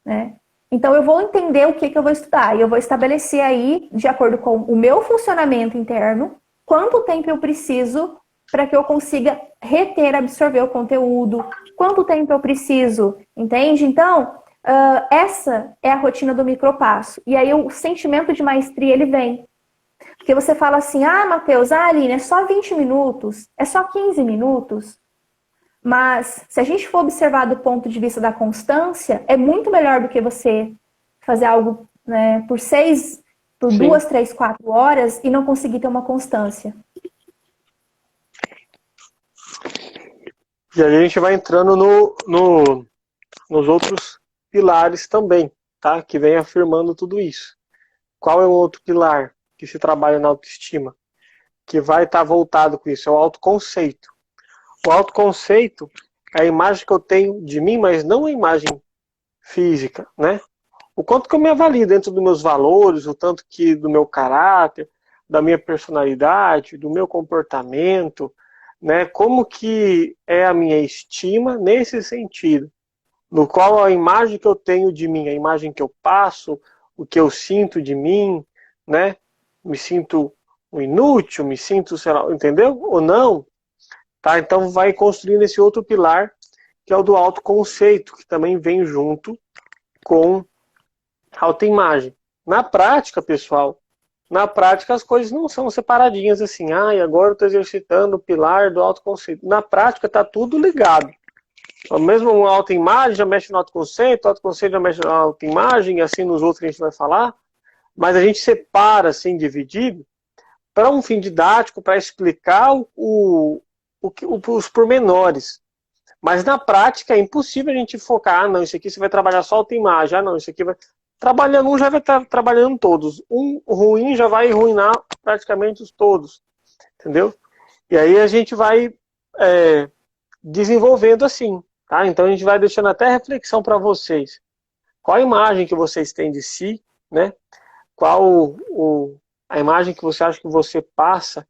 né? Então, eu vou entender o que eu vou estudar. E eu vou estabelecer aí, de acordo com o meu funcionamento interno, quanto tempo eu preciso para que eu consiga reter, absorver o conteúdo, quanto tempo eu preciso, entende? Então, essa é a rotina do micropasso. E aí o sentimento de maestria, ele vem. Porque você fala assim, Matheus, Aline, é só 20 minutos, é só 15 minutos. Mas se a gente for observar do ponto de vista da constância, é muito melhor do que você fazer algo, né, por Sim. 2, 3, 4 horas e não conseguir ter uma constância. E aí a gente vai entrando nos outros pilares também, tá? Que vem afirmando tudo isso. Qual é o outro pilar que se trabalha na autoestima? Que vai estar voltado com isso, é o autoconceito. O autoconceito é a imagem que eu tenho de mim, mas não a imagem física, né? O quanto que eu me avalio dentro dos meus valores, o tanto que do meu caráter, da minha personalidade, do meu comportamento, né? Como que é a minha estima nesse sentido, no qual a imagem que eu tenho de mim, a imagem que eu passo, o que eu sinto de mim, né? Me sinto um inútil, me sinto, sei lá, entendeu? Ou não, tá? Então vai construindo esse outro pilar, que é o do autoconceito, que também vem junto com autoimagem. Na prática, pessoal, na prática as coisas não são separadinhas assim, e agora eu estou exercitando o pilar do autoconceito. Na prática está tudo ligado. Mesmo uma autoimagem já mexe no autoconceito, o autoconceito já mexe na autoimagem, e assim nos outros que a gente vai falar, mas a gente separa assim, dividido, para um fim didático, para explicar os pormenores. Mas na prática é impossível a gente focar, não, isso aqui você vai trabalhar só autoimagem, não, isso aqui vai... Trabalhando um já vai estar trabalhando todos. Um ruim já vai arruinar praticamente os todos. Entendeu? E aí a gente vai desenvolvendo assim. Tá? Então a gente vai deixando até reflexão para vocês. Qual a imagem que vocês têm de si, né? Qual a imagem que você acha que você passa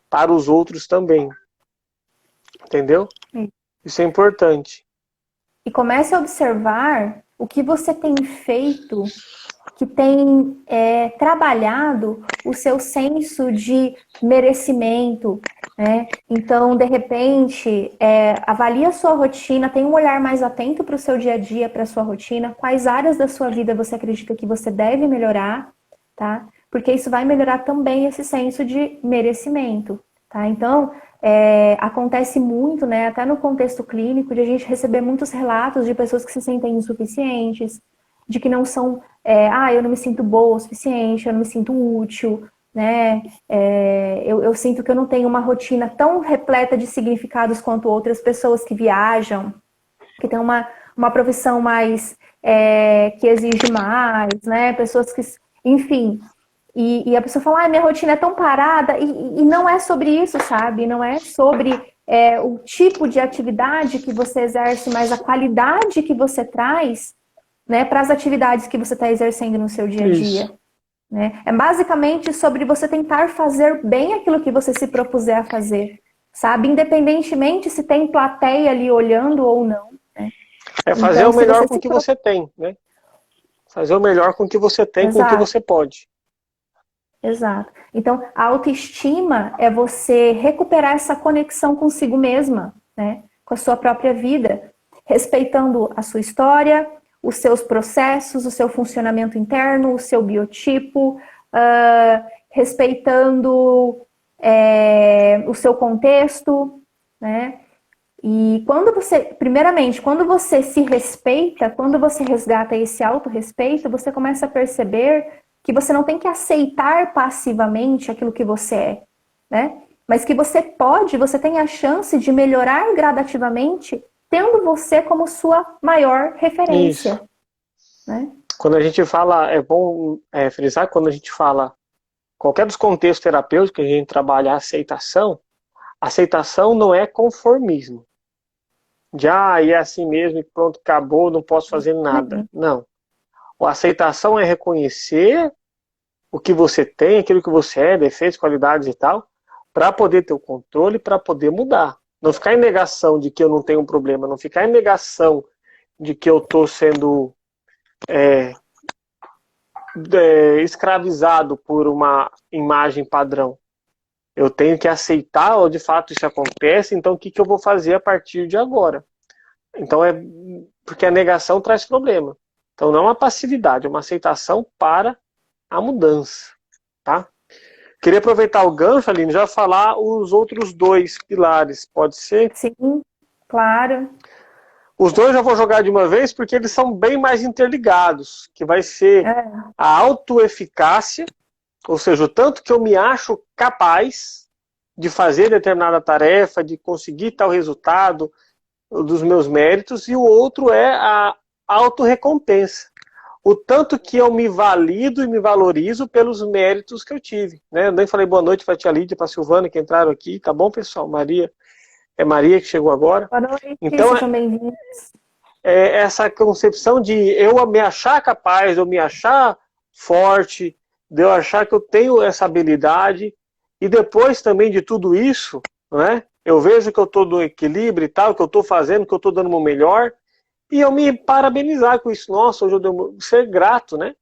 para os outros também. Entendeu? Isso é importante. E comece a observar o que você tem feito que tem trabalhado o seu senso de merecimento, né? Então, de repente, avalie a sua rotina, tenha um olhar mais atento para o seu dia a dia, para a sua rotina, quais áreas da sua vida você acredita que você deve melhorar, tá? Porque isso vai melhorar também esse senso de merecimento, tá? Então, acontece muito, né, até no contexto clínico, de a gente receber muitos relatos de pessoas que se sentem insuficientes, de que não são, eu não me sinto boa o suficiente, eu não me sinto útil, né? Eu sinto que eu não tenho uma rotina tão repleta de significados quanto outras pessoas que viajam, que tem uma profissão mais, que exige mais, né? Pessoas que, enfim, e a pessoa fala, minha rotina é tão parada, e não é sobre isso, sabe? Não é sobre o tipo de atividade que você exerce, mas a qualidade que você traz, né, para as atividades que você está exercendo no seu dia a dia. Né? É basicamente sobre você tentar fazer bem aquilo que você se propuser a fazer, sabe? Independentemente se tem plateia ali olhando ou não. Né? Fazer então, o melhor com o que você tem, né? Fazer o melhor com o que você tem, com o que você pode. Exato. Então, a autoestima é você recuperar essa conexão consigo mesma, né? Com a sua própria vida, respeitando a sua história, os seus processos, o seu funcionamento interno, o seu biotipo, respeitando o seu contexto, né? E primeiramente, quando você se respeita, quando você resgata esse autorrespeito, você começa a perceber que você não tem que aceitar passivamente aquilo que você é, né? Mas que você tem a chance de melhorar gradativamente, tendo você como sua maior referência. Né? Quando a gente fala, é bom frisar, quando a gente fala qualquer dos contextos terapêuticos que a gente trabalha a aceitação não é conformismo. É assim mesmo e pronto, acabou, não posso fazer nada. Não. A aceitação é reconhecer o que você tem, aquilo que você é, defeitos, qualidades e tal, para poder ter o controle, para poder mudar. Não ficar em negação de que eu não tenho um problema, não ficar em negação de que eu estou sendo escravizado por uma imagem padrão. Eu tenho que aceitar, ou de fato isso acontece, então o que eu vou fazer a partir de agora? Então porque a negação traz problema. Então não é uma passividade, é uma aceitação para a mudança. Tá? Queria aproveitar o gancho, Aline, já falar os outros dois pilares, pode ser? Sim, Claro. Os dois eu vou jogar de uma vez porque eles são bem mais interligados, que vai ser É. a autoeficácia, ou seja, o tanto que eu me acho capaz de fazer determinada tarefa, de conseguir tal resultado dos meus méritos, e o outro é a autorrecompensa. O tanto que eu me valido e me valorizo pelos méritos que eu tive. Né? Eu nem falei boa noite para a tia Lídia e para a Silvana que entraram aqui, tá bom, pessoal? Maria, é Maria que chegou agora. Boa noite, Então, sejam bem-vindos. essa concepção de eu me achar capaz, eu me achar forte, de eu achar que eu tenho essa habilidade, e depois também de tudo isso, né, eu vejo que eu estou no equilíbrio e tal, que eu estou fazendo, que eu estou dando o meu melhor, e eu me parabenizar com isso. Nossa, hoje eu devo ser grato, né?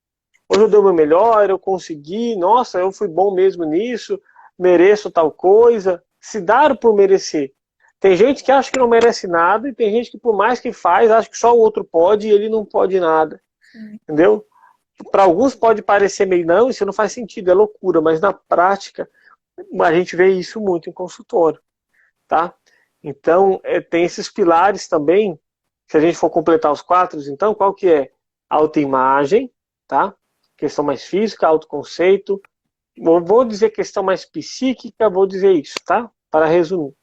Hoje eu dei o meu melhor, eu consegui, nossa, eu fui bom mesmo nisso, mereço tal coisa. Se dar por merecer. Tem gente que acha que não merece nada e tem gente que, por mais que faz, acha que só o outro pode e ele não pode nada. Entendeu? Para alguns pode parecer meio não, isso não faz sentido, é loucura, mas na prática a gente vê isso muito em consultório, tá? Então, tem esses pilares também, se a gente for completar os 4, então, qual que é? Autoimagem, tá? Questão mais física, autoconceito. Vou dizer questão mais psíquica, vou dizer isso, tá? Para resumir.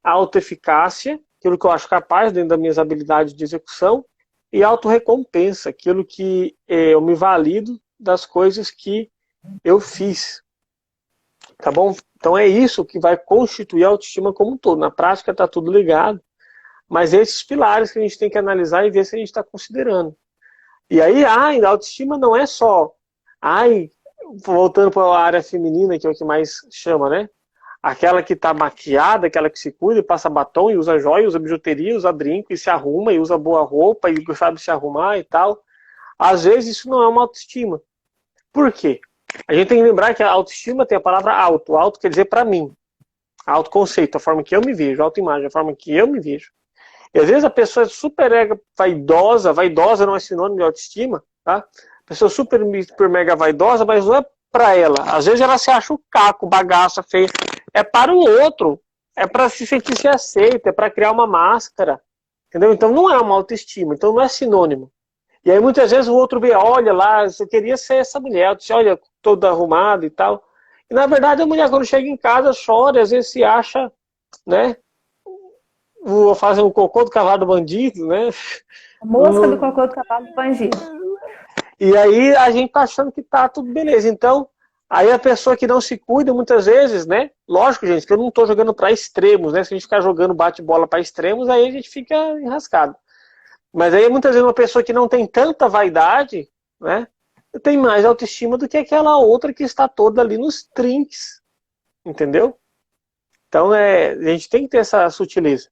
Autoeficácia, aquilo que eu acho capaz dentro das minhas habilidades de execução, e autorrecompensa, aquilo que eu me valido das coisas que eu fiz. Tá bom? Então é isso que vai constituir a autoestima como um todo. Na prática está tudo ligado, mas esses pilares que a gente tem que analisar e ver se a gente está considerando. E aí, a autoestima não é só, voltando para a área feminina, que é o que mais chama, né? Aquela que está maquiada, aquela que se cuida, passa batom e usa joia, usa bijuteria, usa brinco e se arruma e usa boa roupa e sabe se arrumar e tal. Às vezes isso não é uma autoestima. Por quê? A gente tem que lembrar que a autoestima tem a palavra auto. Auto quer dizer para mim. Autoconceito, a forma que eu me vejo. Autoimagem, a forma que eu me vejo. E às vezes a pessoa é super vaidosa, vaidosa não é sinônimo de autoestima, tá? A pessoa super mega vaidosa, mas não é para ela. Às vezes ela se acha o caco, bagaça, feia. É para o outro. É para se sentir se aceita, é para criar uma máscara. Entendeu? Então não é uma autoestima, então não é sinônimo. E aí muitas vezes o outro vê, olha lá, você queria ser essa mulher, você olha toda arrumada e tal. E na verdade a mulher quando chega em casa chora, às vezes se acha, né? Vou fazer um cocô do cavalo do bandido, né? A mosca do cocô do cavalo do bandido. E aí a gente tá achando que tá tudo beleza. Então, aí a pessoa que não se cuida, muitas vezes, né? Lógico, gente, que eu não tô jogando para extremos, né? Se a gente ficar jogando bate-bola para extremos, aí a gente fica enrascado. Mas aí muitas vezes uma pessoa que não tem tanta vaidade, né? Tem mais autoestima do que aquela outra que está toda ali nos trinques. Entendeu? Então a gente tem que ter essa sutileza.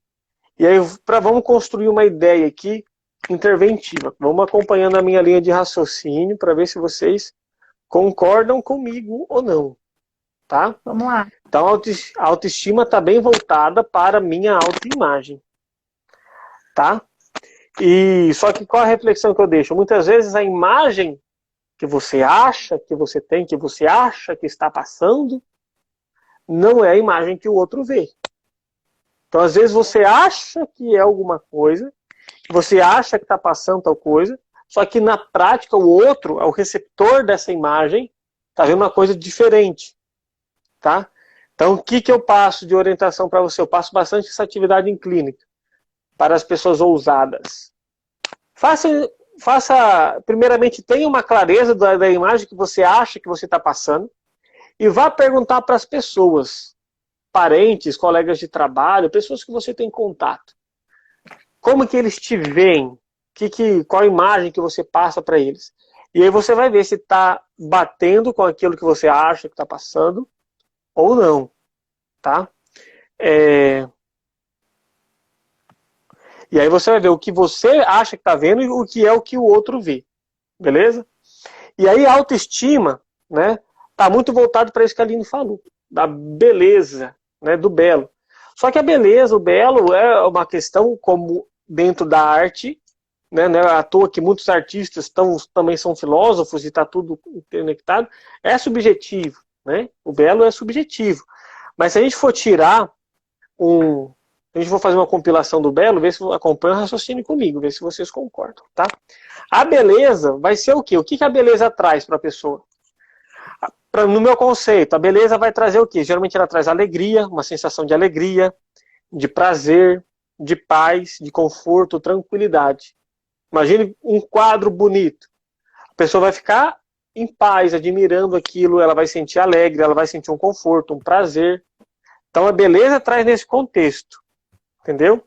E aí vamos construir uma ideia aqui interventiva. Vamos acompanhando a minha linha de raciocínio para ver se vocês concordam comigo ou não. Tá? Vamos lá. Então a autoestima está bem voltada para a minha autoimagem. Tá? E só que qual a reflexão que eu deixo? Muitas vezes a imagem que você acha que você tem, que você acha que está passando, não é a imagem que o outro vê. Então, às vezes, você acha que é alguma coisa, você acha que está passando tal coisa, só que na prática o outro, o receptor dessa imagem, está vendo uma coisa diferente. Tá? Então, o que eu passo de orientação para você? Eu passo bastante essa atividade em clínica para as pessoas ousadas. Primeiramente, tenha uma clareza da imagem que você acha que você está passando e vá perguntar para as pessoas, parentes, colegas de trabalho, pessoas que você tem contato. Como que eles te veem? Qual a imagem que você passa para eles? E aí você vai ver se está batendo com aquilo que você acha que está passando ou não. Tá? E aí você vai ver o que você acha que está vendo e o que é o que o outro vê. Beleza? E aí a autoestima, né, tá muito voltado para isso que a Aline falou, da beleza, né, do belo. Só que a beleza, o belo é uma questão como dentro da arte, né, não é à toa que muitos artistas também são filósofos e está tudo conectado, é subjetivo, né? O belo é subjetivo. Mas se a gente for tirar A gente vai fazer uma compilação do belo, ver se acompanha o raciocínio comigo, ver se vocês concordam, tá? A beleza vai ser o quê? O que a beleza traz para a pessoa? No meu conceito, a beleza vai trazer o quê? Geralmente ela traz alegria, uma sensação de alegria, de prazer, de paz, de conforto, tranquilidade. Imagine um quadro bonito. A pessoa vai ficar em paz, admirando aquilo, ela vai sentir alegre, ela vai sentir um conforto, um prazer. Então a beleza traz nesse contexto. Entendeu?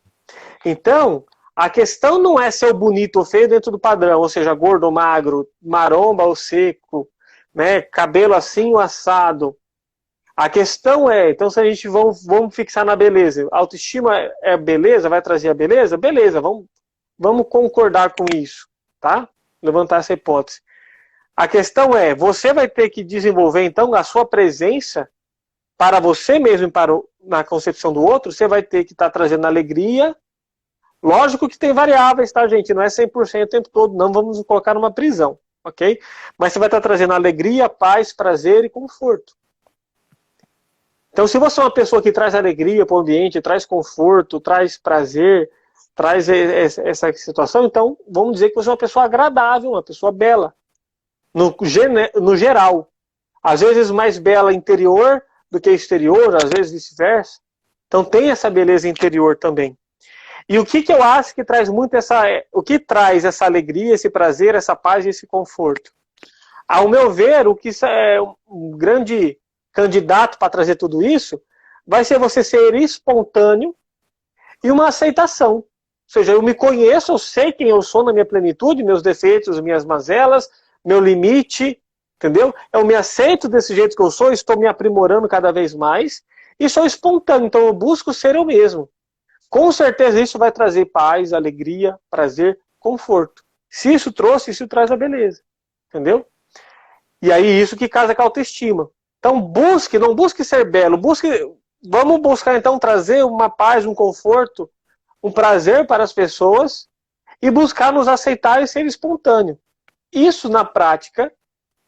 Então, a questão não é ser o bonito ou feio dentro do padrão, ou seja, gordo ou magro, maromba ou seco, né, cabelo assim ou assado. A questão é, então se a gente vamos fixar na beleza, autoestima é beleza, vai trazer a beleza? Beleza, vamos concordar com isso, tá? Levantar essa hipótese. A questão é, você vai ter que desenvolver então a sua presença para você mesmo e na concepção do outro, você vai ter que estar trazendo alegria. Lógico que tem variáveis, tá, gente? Não é 100% o tempo todo, não vamos colocar numa prisão, ok? Mas você vai estar trazendo alegria, paz, prazer e conforto. Então, se você é uma pessoa que traz alegria para o ambiente, traz conforto, traz prazer, traz essa situação, então vamos dizer que você é uma pessoa agradável, uma pessoa bela. No geral. Às vezes mais bela interior do que exterior, às vezes vice-versa. Então tem essa beleza interior também. E o que eu acho que traz muito o que traz essa alegria, esse prazer, essa paz e esse conforto? Ao meu ver, o que é um grande candidato para trazer tudo isso, vai ser você ser espontâneo e uma aceitação. Ou seja, eu me conheço, eu sei quem eu sou na minha plenitude, meus defeitos, minhas mazelas, meu limite, entendeu? Eu me aceito desse jeito que eu sou, estou me aprimorando cada vez mais e sou espontâneo, então eu busco ser eu mesmo. Com certeza isso vai trazer paz, alegria, prazer, conforto. Se isso trouxe, isso traz a beleza, entendeu? E aí isso que casa com a autoestima. Então não busque ser belo, vamos buscar então trazer uma paz, um conforto, um prazer para as pessoas e buscar nos aceitar e ser espontâneo. Isso na prática,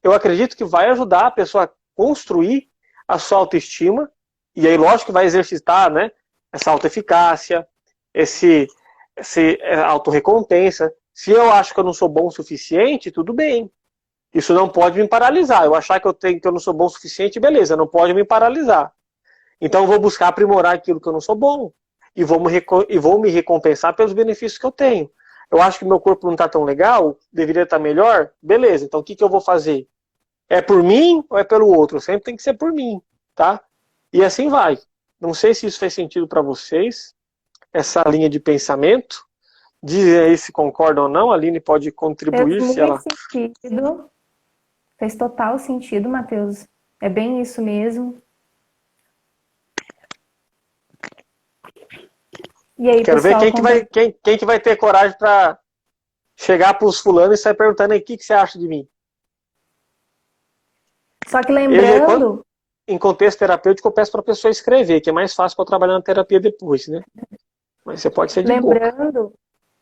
eu acredito que vai ajudar a pessoa a construir a sua autoestima e aí lógico que vai exercitar, né, essa autoeficácia, esse autorrecompensa. Se eu acho que eu não sou bom o suficiente, tudo bem. Isso não pode me paralisar. Eu achar que eu não sou bom o suficiente, beleza, não pode me paralisar. Então eu vou buscar aprimorar aquilo que eu não sou bom. E vou me recompensar pelos benefícios que eu tenho. Eu acho que meu corpo não está tão legal, deveria estar melhor, beleza. Então o que eu vou fazer? É por mim ou é pelo outro? Sempre tem que ser por mim, tá? E assim vai. Não sei se isso faz sentido para vocês, essa linha de pensamento. Dizem aí se concordam ou não. A Aline pode contribuir Fez se ela... muito sentido. Fez total sentido, Matheus. É bem isso mesmo. E aí, Quero pessoal, ver quem que vai ter coragem para chegar para os fulanos e sair perguntando aí o que você acha de mim. Só que lembrando... Em contexto terapêutico, eu peço para a pessoa escrever, que é mais fácil para eu trabalhar na terapia depois, né? Mas você pode ser de boca. Lembrando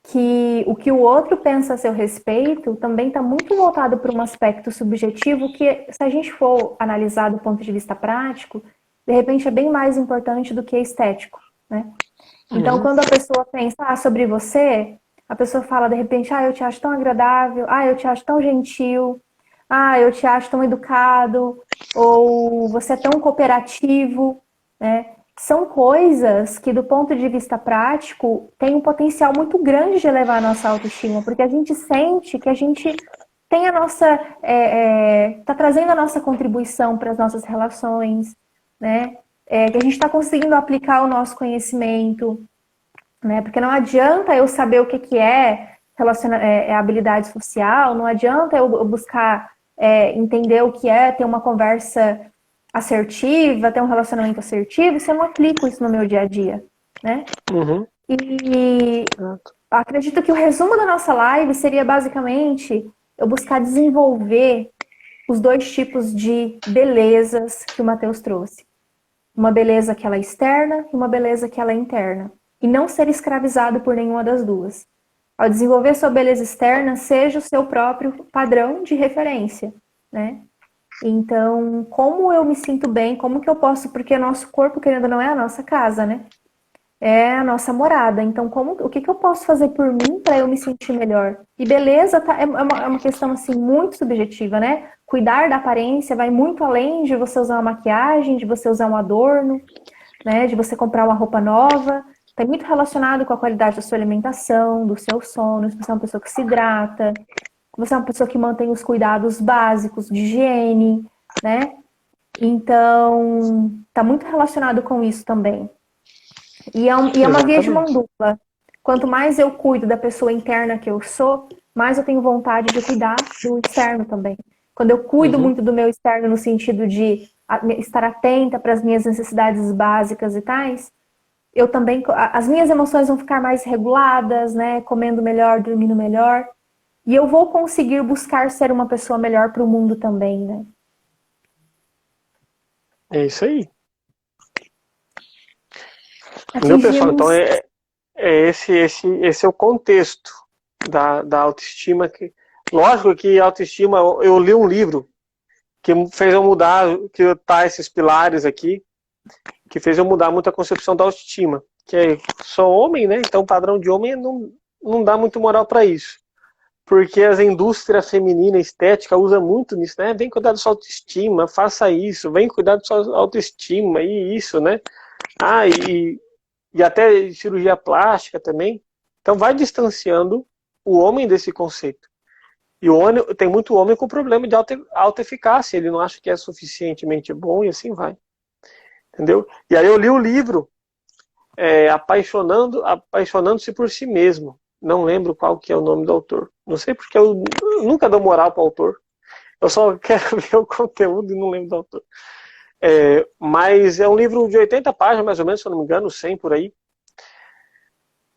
que o outro pensa a seu respeito também está muito voltado para um aspecto subjetivo que, se a gente for analisar do ponto de vista prático, de repente é bem mais importante do que estético, né? Então, quando a pessoa pensa sobre você, a pessoa fala de repente, eu te acho tão agradável, eu te acho tão gentil, eu te acho tão educado, ou você é tão cooperativo, né? São coisas que, do ponto de vista prático, tem um potencial muito grande de elevar a nossa autoestima, porque a gente sente que a gente tem a nossa... tá trazendo a nossa contribuição para as nossas relações, né? Que a gente está conseguindo aplicar o nosso conhecimento, né? Porque não adianta eu saber o que é habilidade social, não adianta eu buscar entender o que é ter uma conversa assertiva, ter um relacionamento assertivo, se eu não aplico isso no meu dia a dia, né? E acredito que o resumo da nossa live seria basicamente eu buscar desenvolver os dois tipos de belezas que o Matheus trouxe. Uma beleza que ela é externa e uma beleza que ela é interna. E não ser escravizado por nenhuma das duas. Ao desenvolver sua beleza externa, seja o seu próprio padrão de referência, né? Então, como eu me sinto bem, como que eu posso... Porque nosso corpo, querendo ou não, é a nossa casa, né? é a nossa morada. Então, o que que eu posso fazer por mim para eu me sentir melhor? E beleza é uma questão assim muito subjetiva, né? Cuidar da aparência vai muito além de você usar uma maquiagem, de você usar um adorno, né? De você comprar uma roupa nova. Tem muito relacionado com a qualidade da sua alimentação, do seu sono, se você é uma pessoa que se hidrata, se você é uma pessoa que mantém os cuidados básicos de higiene, né? Então, tá muito relacionado com isso também. E é uma via de mão Exatamente. dupla. Quanto mais eu cuido da pessoa interna que eu sou, mais eu tenho vontade de cuidar do externo também. Quando eu cuido Uhum. muito do meu externo no sentido de estar atenta para as minhas necessidades básicas e tais, eu também, as minhas emoções vão ficar mais reguladas, né? Comendo melhor, dormindo melhor. E eu vou conseguir buscar ser uma pessoa melhor para o mundo também, né? É isso aí. Entendeu, pessoal? Então Atingimos. esse é o contexto da autoestima. Lógico que a autoestima, eu li um livro que fez eu mudar, que tá esses pilares aqui, que fez eu mudar muito a concepção da autoestima. Que sou homem, né? Então o padrão de homem não dá muito moral para isso. Porque as indústrias femininas estética usa muito nisso, né? Vem cuidar da sua autoestima, faça isso, vem cuidar da sua autoestima e isso, né? Ah, e até cirurgia plástica também. Então vai distanciando o homem desse conceito. E o homem, tem muito homem com problema de autoeficácia, ele não acha que é suficientemente bom e assim vai. Entendeu? E aí eu li o livro Apaixonando-se por si mesmo. Não lembro qual que é o nome do autor. Não sei porque eu nunca dou moral para o autor. Eu só quero ver o conteúdo e não lembro do autor. Mas é um livro de 80 páginas, mais ou menos, se eu não me engano, 100 por aí.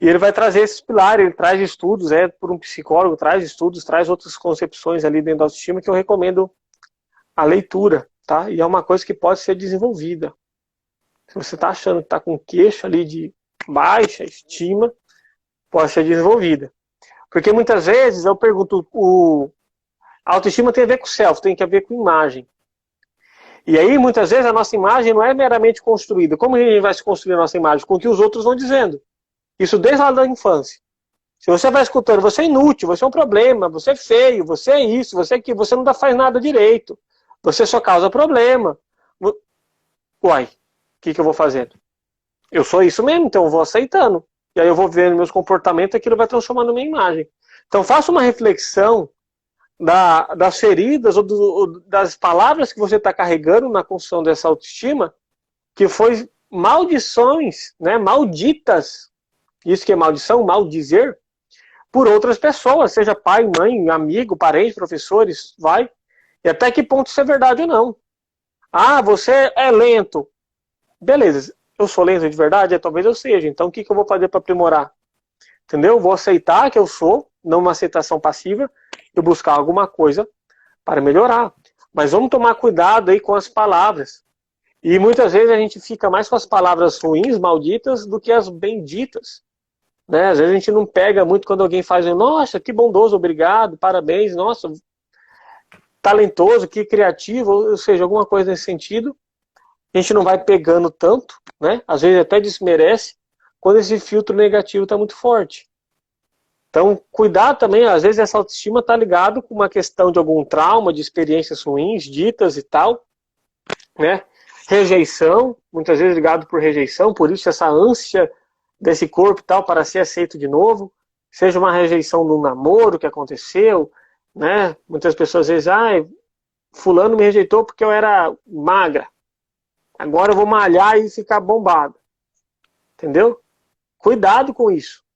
E ele vai trazer esses pilares, ele traz estudos, por um psicólogo, traz estudos, traz outras concepções ali dentro da autoestima que eu recomendo a leitura, tá? E é uma coisa que pode ser desenvolvida. Se você está achando que está com queixo ali de baixa estima, pode ser desenvolvida. Porque muitas vezes eu pergunto, a autoestima tem a ver com o self, tem a ver com imagem. E aí, muitas vezes, a nossa imagem não é meramente construída. Como a gente vai se construir a nossa imagem? Com o que os outros vão dizendo. Isso desde lá da infância. Se você vai escutando, você é inútil, você é um problema, você é feio, você é isso, você é aquilo, você não faz nada direito, você só causa problema. Uai, o que eu vou fazendo? Eu sou isso mesmo, então eu vou aceitando. E aí eu vou vendo meus comportamentos e aquilo vai transformando minha imagem. Então faça uma reflexão das feridas ou das palavras que você está carregando na construção dessa autoestima, que foi maldições, né, malditas, isso que é maldição, maldizer, por outras pessoas, seja pai, mãe, amigo, parente, professores, vai. E até que ponto isso é verdade ou não. Ah, você é lento. Beleza, eu sou lento de verdade? Talvez eu seja. Então o que eu vou fazer para aprimorar? Entendeu? Vou aceitar que eu sou, não uma aceitação passiva, e buscar alguma coisa para melhorar. Mas vamos tomar cuidado aí com as palavras. E muitas vezes a gente fica mais com as palavras ruins, malditas, do que as benditas. Né? Às vezes a gente não pega muito quando alguém faz, nossa, que bondoso, obrigado, parabéns, nossa, talentoso, que criativo, ou seja, alguma coisa nesse sentido. A gente não vai pegando tanto, né? Às vezes até desmerece, quando esse filtro negativo está muito forte. Então, cuidar também, às vezes essa autoestima está ligado com uma questão de algum trauma, de experiências ruins, ditas e tal, né? Rejeição, muitas vezes ligado por rejeição, por isso essa ânsia desse corpo e tal para ser aceito de novo, seja uma rejeição no namoro que aconteceu, né? Muitas pessoas às vezes, fulano me rejeitou porque eu era magra, agora eu vou malhar e ficar bombado, entendeu? Cuidado com isso.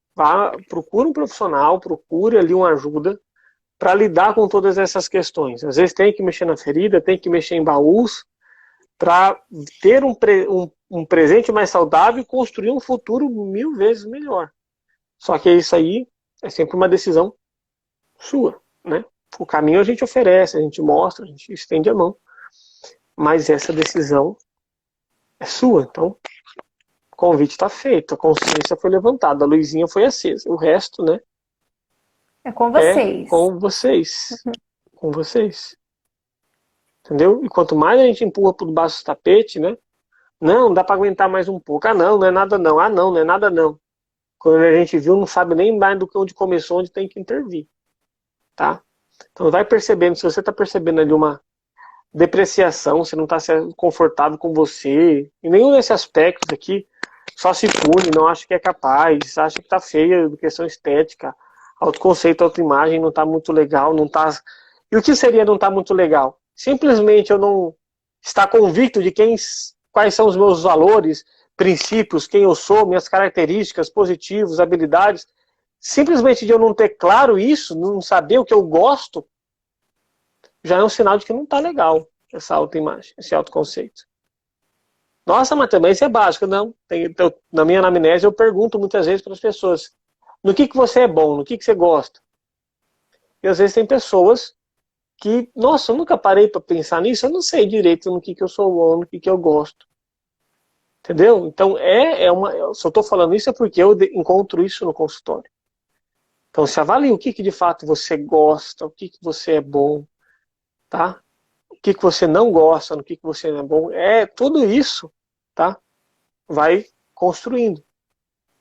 Procure um profissional, procure ali uma ajuda para lidar com todas essas questões. Às vezes tem que mexer na ferida, tem que mexer em baús para ter um presente mais saudável e construir um futuro 1000 vezes melhor. Só que isso aí é sempre uma decisão sua, né? O caminho a gente oferece, a gente mostra, a gente estende a mão, mas essa decisão é sua. Então, o convite está feito, a consciência foi levantada, a luzinha foi acesa. O resto, né, É com é vocês. com vocês. Com vocês. Entendeu? E quanto mais a gente empurra por debaixo do tapete, né, Não, dá para aguentar mais um pouco. Ah, não, não é nada não. Ah, não, não é nada não. Quando a gente viu, não sabe nem mais do que onde começou, onde tem que intervir, tá? Então vai percebendo, se você está percebendo ali uma depreciação, você não está confortável com você, em nenhum desses aspectos aqui, só se pune, não acha que é capaz, acha que está feia, questão estética, autoconceito, autoimagem não está muito legal, não tá. E o que seria não estar muito legal? Simplesmente eu não estar convicto de quais são os meus valores, princípios, quem eu sou, minhas características, positivos, habilidades. Simplesmente de eu não ter claro isso, não saber o que eu gosto, já é um sinal de que não está legal essa autoimagem, esse autoconceito. Nossa, mas também isso é básico. Não, na minha anamnese eu pergunto muitas vezes para as pessoas, no que você é bom, no que você gosta? E às vezes tem pessoas que, nossa, eu nunca parei para pensar nisso, eu não sei direito no que eu sou bom, no que eu gosto. Entendeu? Então, eu só estou falando isso é porque eu encontro isso no consultório. Então, se avalie o que de fato você gosta, o que você é bom, tá? O que você não gosta, no que você não é bom. Tudo isso, tá? Vai construindo.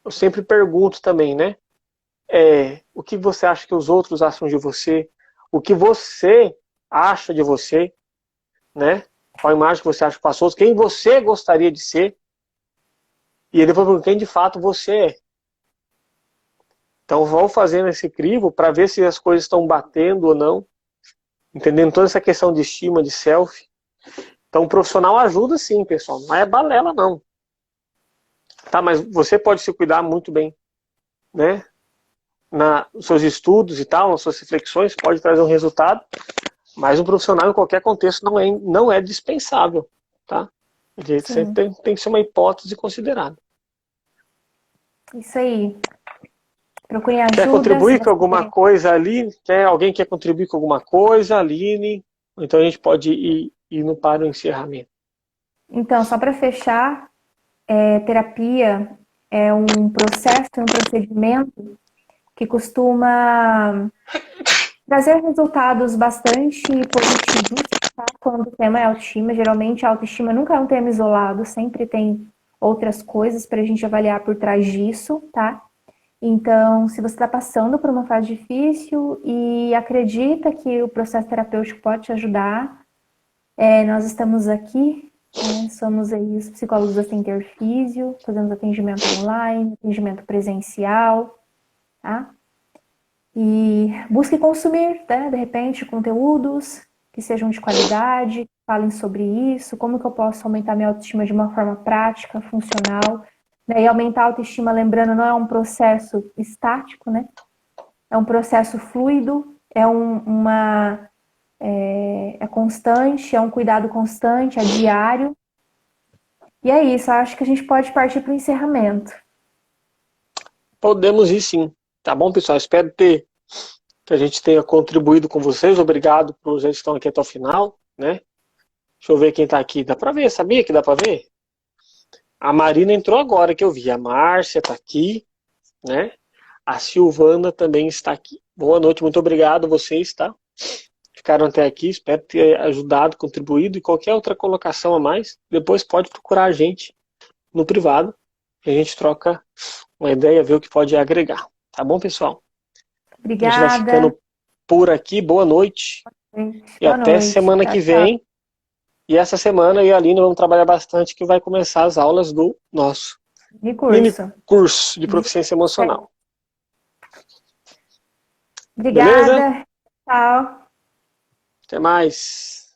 Eu sempre pergunto também, né? O que você acha que os outros acham de você? O que você acha de você, né? Qual a imagem que você acha que passou? Quem você gostaria de ser? E aí depois pergunto quem de fato você é. Então vou fazendo esse crivo para ver se as coisas estão batendo ou não, entendendo toda essa questão de estima, de self. Então o profissional ajuda sim, pessoal. Não é balela não. Tá, mas você pode se cuidar muito bem, né? Nos seus estudos e tal, nas suas reflexões, pode trazer um resultado, mas um profissional em qualquer contexto não é dispensável, tá? Ele sempre tem que ser uma hipótese considerada. Isso aí. Procurem ajuda. Quer contribuir com alguma coisa, Aline? Alguém quer contribuir com alguma coisa, Aline? Então a gente pode ir para o encerramento. Então, só para fechar, terapia é um processo, um procedimento que costuma trazer resultados bastante positivos, tá? Quando o tema é autoestima. Geralmente a autoestima nunca é um tema isolado, sempre tem outras coisas para a gente avaliar por trás disso, tá? Então, se você está passando por uma fase difícil e acredita que o processo terapêutico pode te ajudar, nós estamos aqui, né? Somos aí os psicólogos da Center Físio, fazemos atendimento online, atendimento presencial, tá? E busque consumir, né, de repente, conteúdos que sejam de qualidade, que falem sobre isso, como que eu posso aumentar minha autoestima de uma forma prática, funcional, né? E aumentar a autoestima, lembrando, não é um processo estático, né? É um processo fluido, é constante, é um cuidado constante, é diário. E é isso, acho que a gente pode partir para o encerramento. Podemos ir sim. Tá bom, pessoal? Espero que a gente tenha contribuído com vocês. Obrigado por vocês que estão aqui até o final, né? Deixa eu ver quem tá aqui. Dá pra ver? Sabia que dá pra ver? A Marina entrou agora que eu vi. A Márcia tá aqui, né? A Silvana também está aqui. Boa noite, muito obrigado a vocês, tá? Ficaram até aqui, espero ter ajudado, contribuído e qualquer outra colocação a mais, depois pode procurar a gente no privado, que a gente troca uma ideia, ver o que pode agregar. Tá bom, pessoal? Obrigada. A gente vai ficando por aqui. Boa noite. E até semana que vem. E essa semana eu e a Aline vamos trabalhar bastante, que vai começar as aulas do nosso mini curso de proficiência emocional. Obrigada. Beleza? Tchau. Até mais.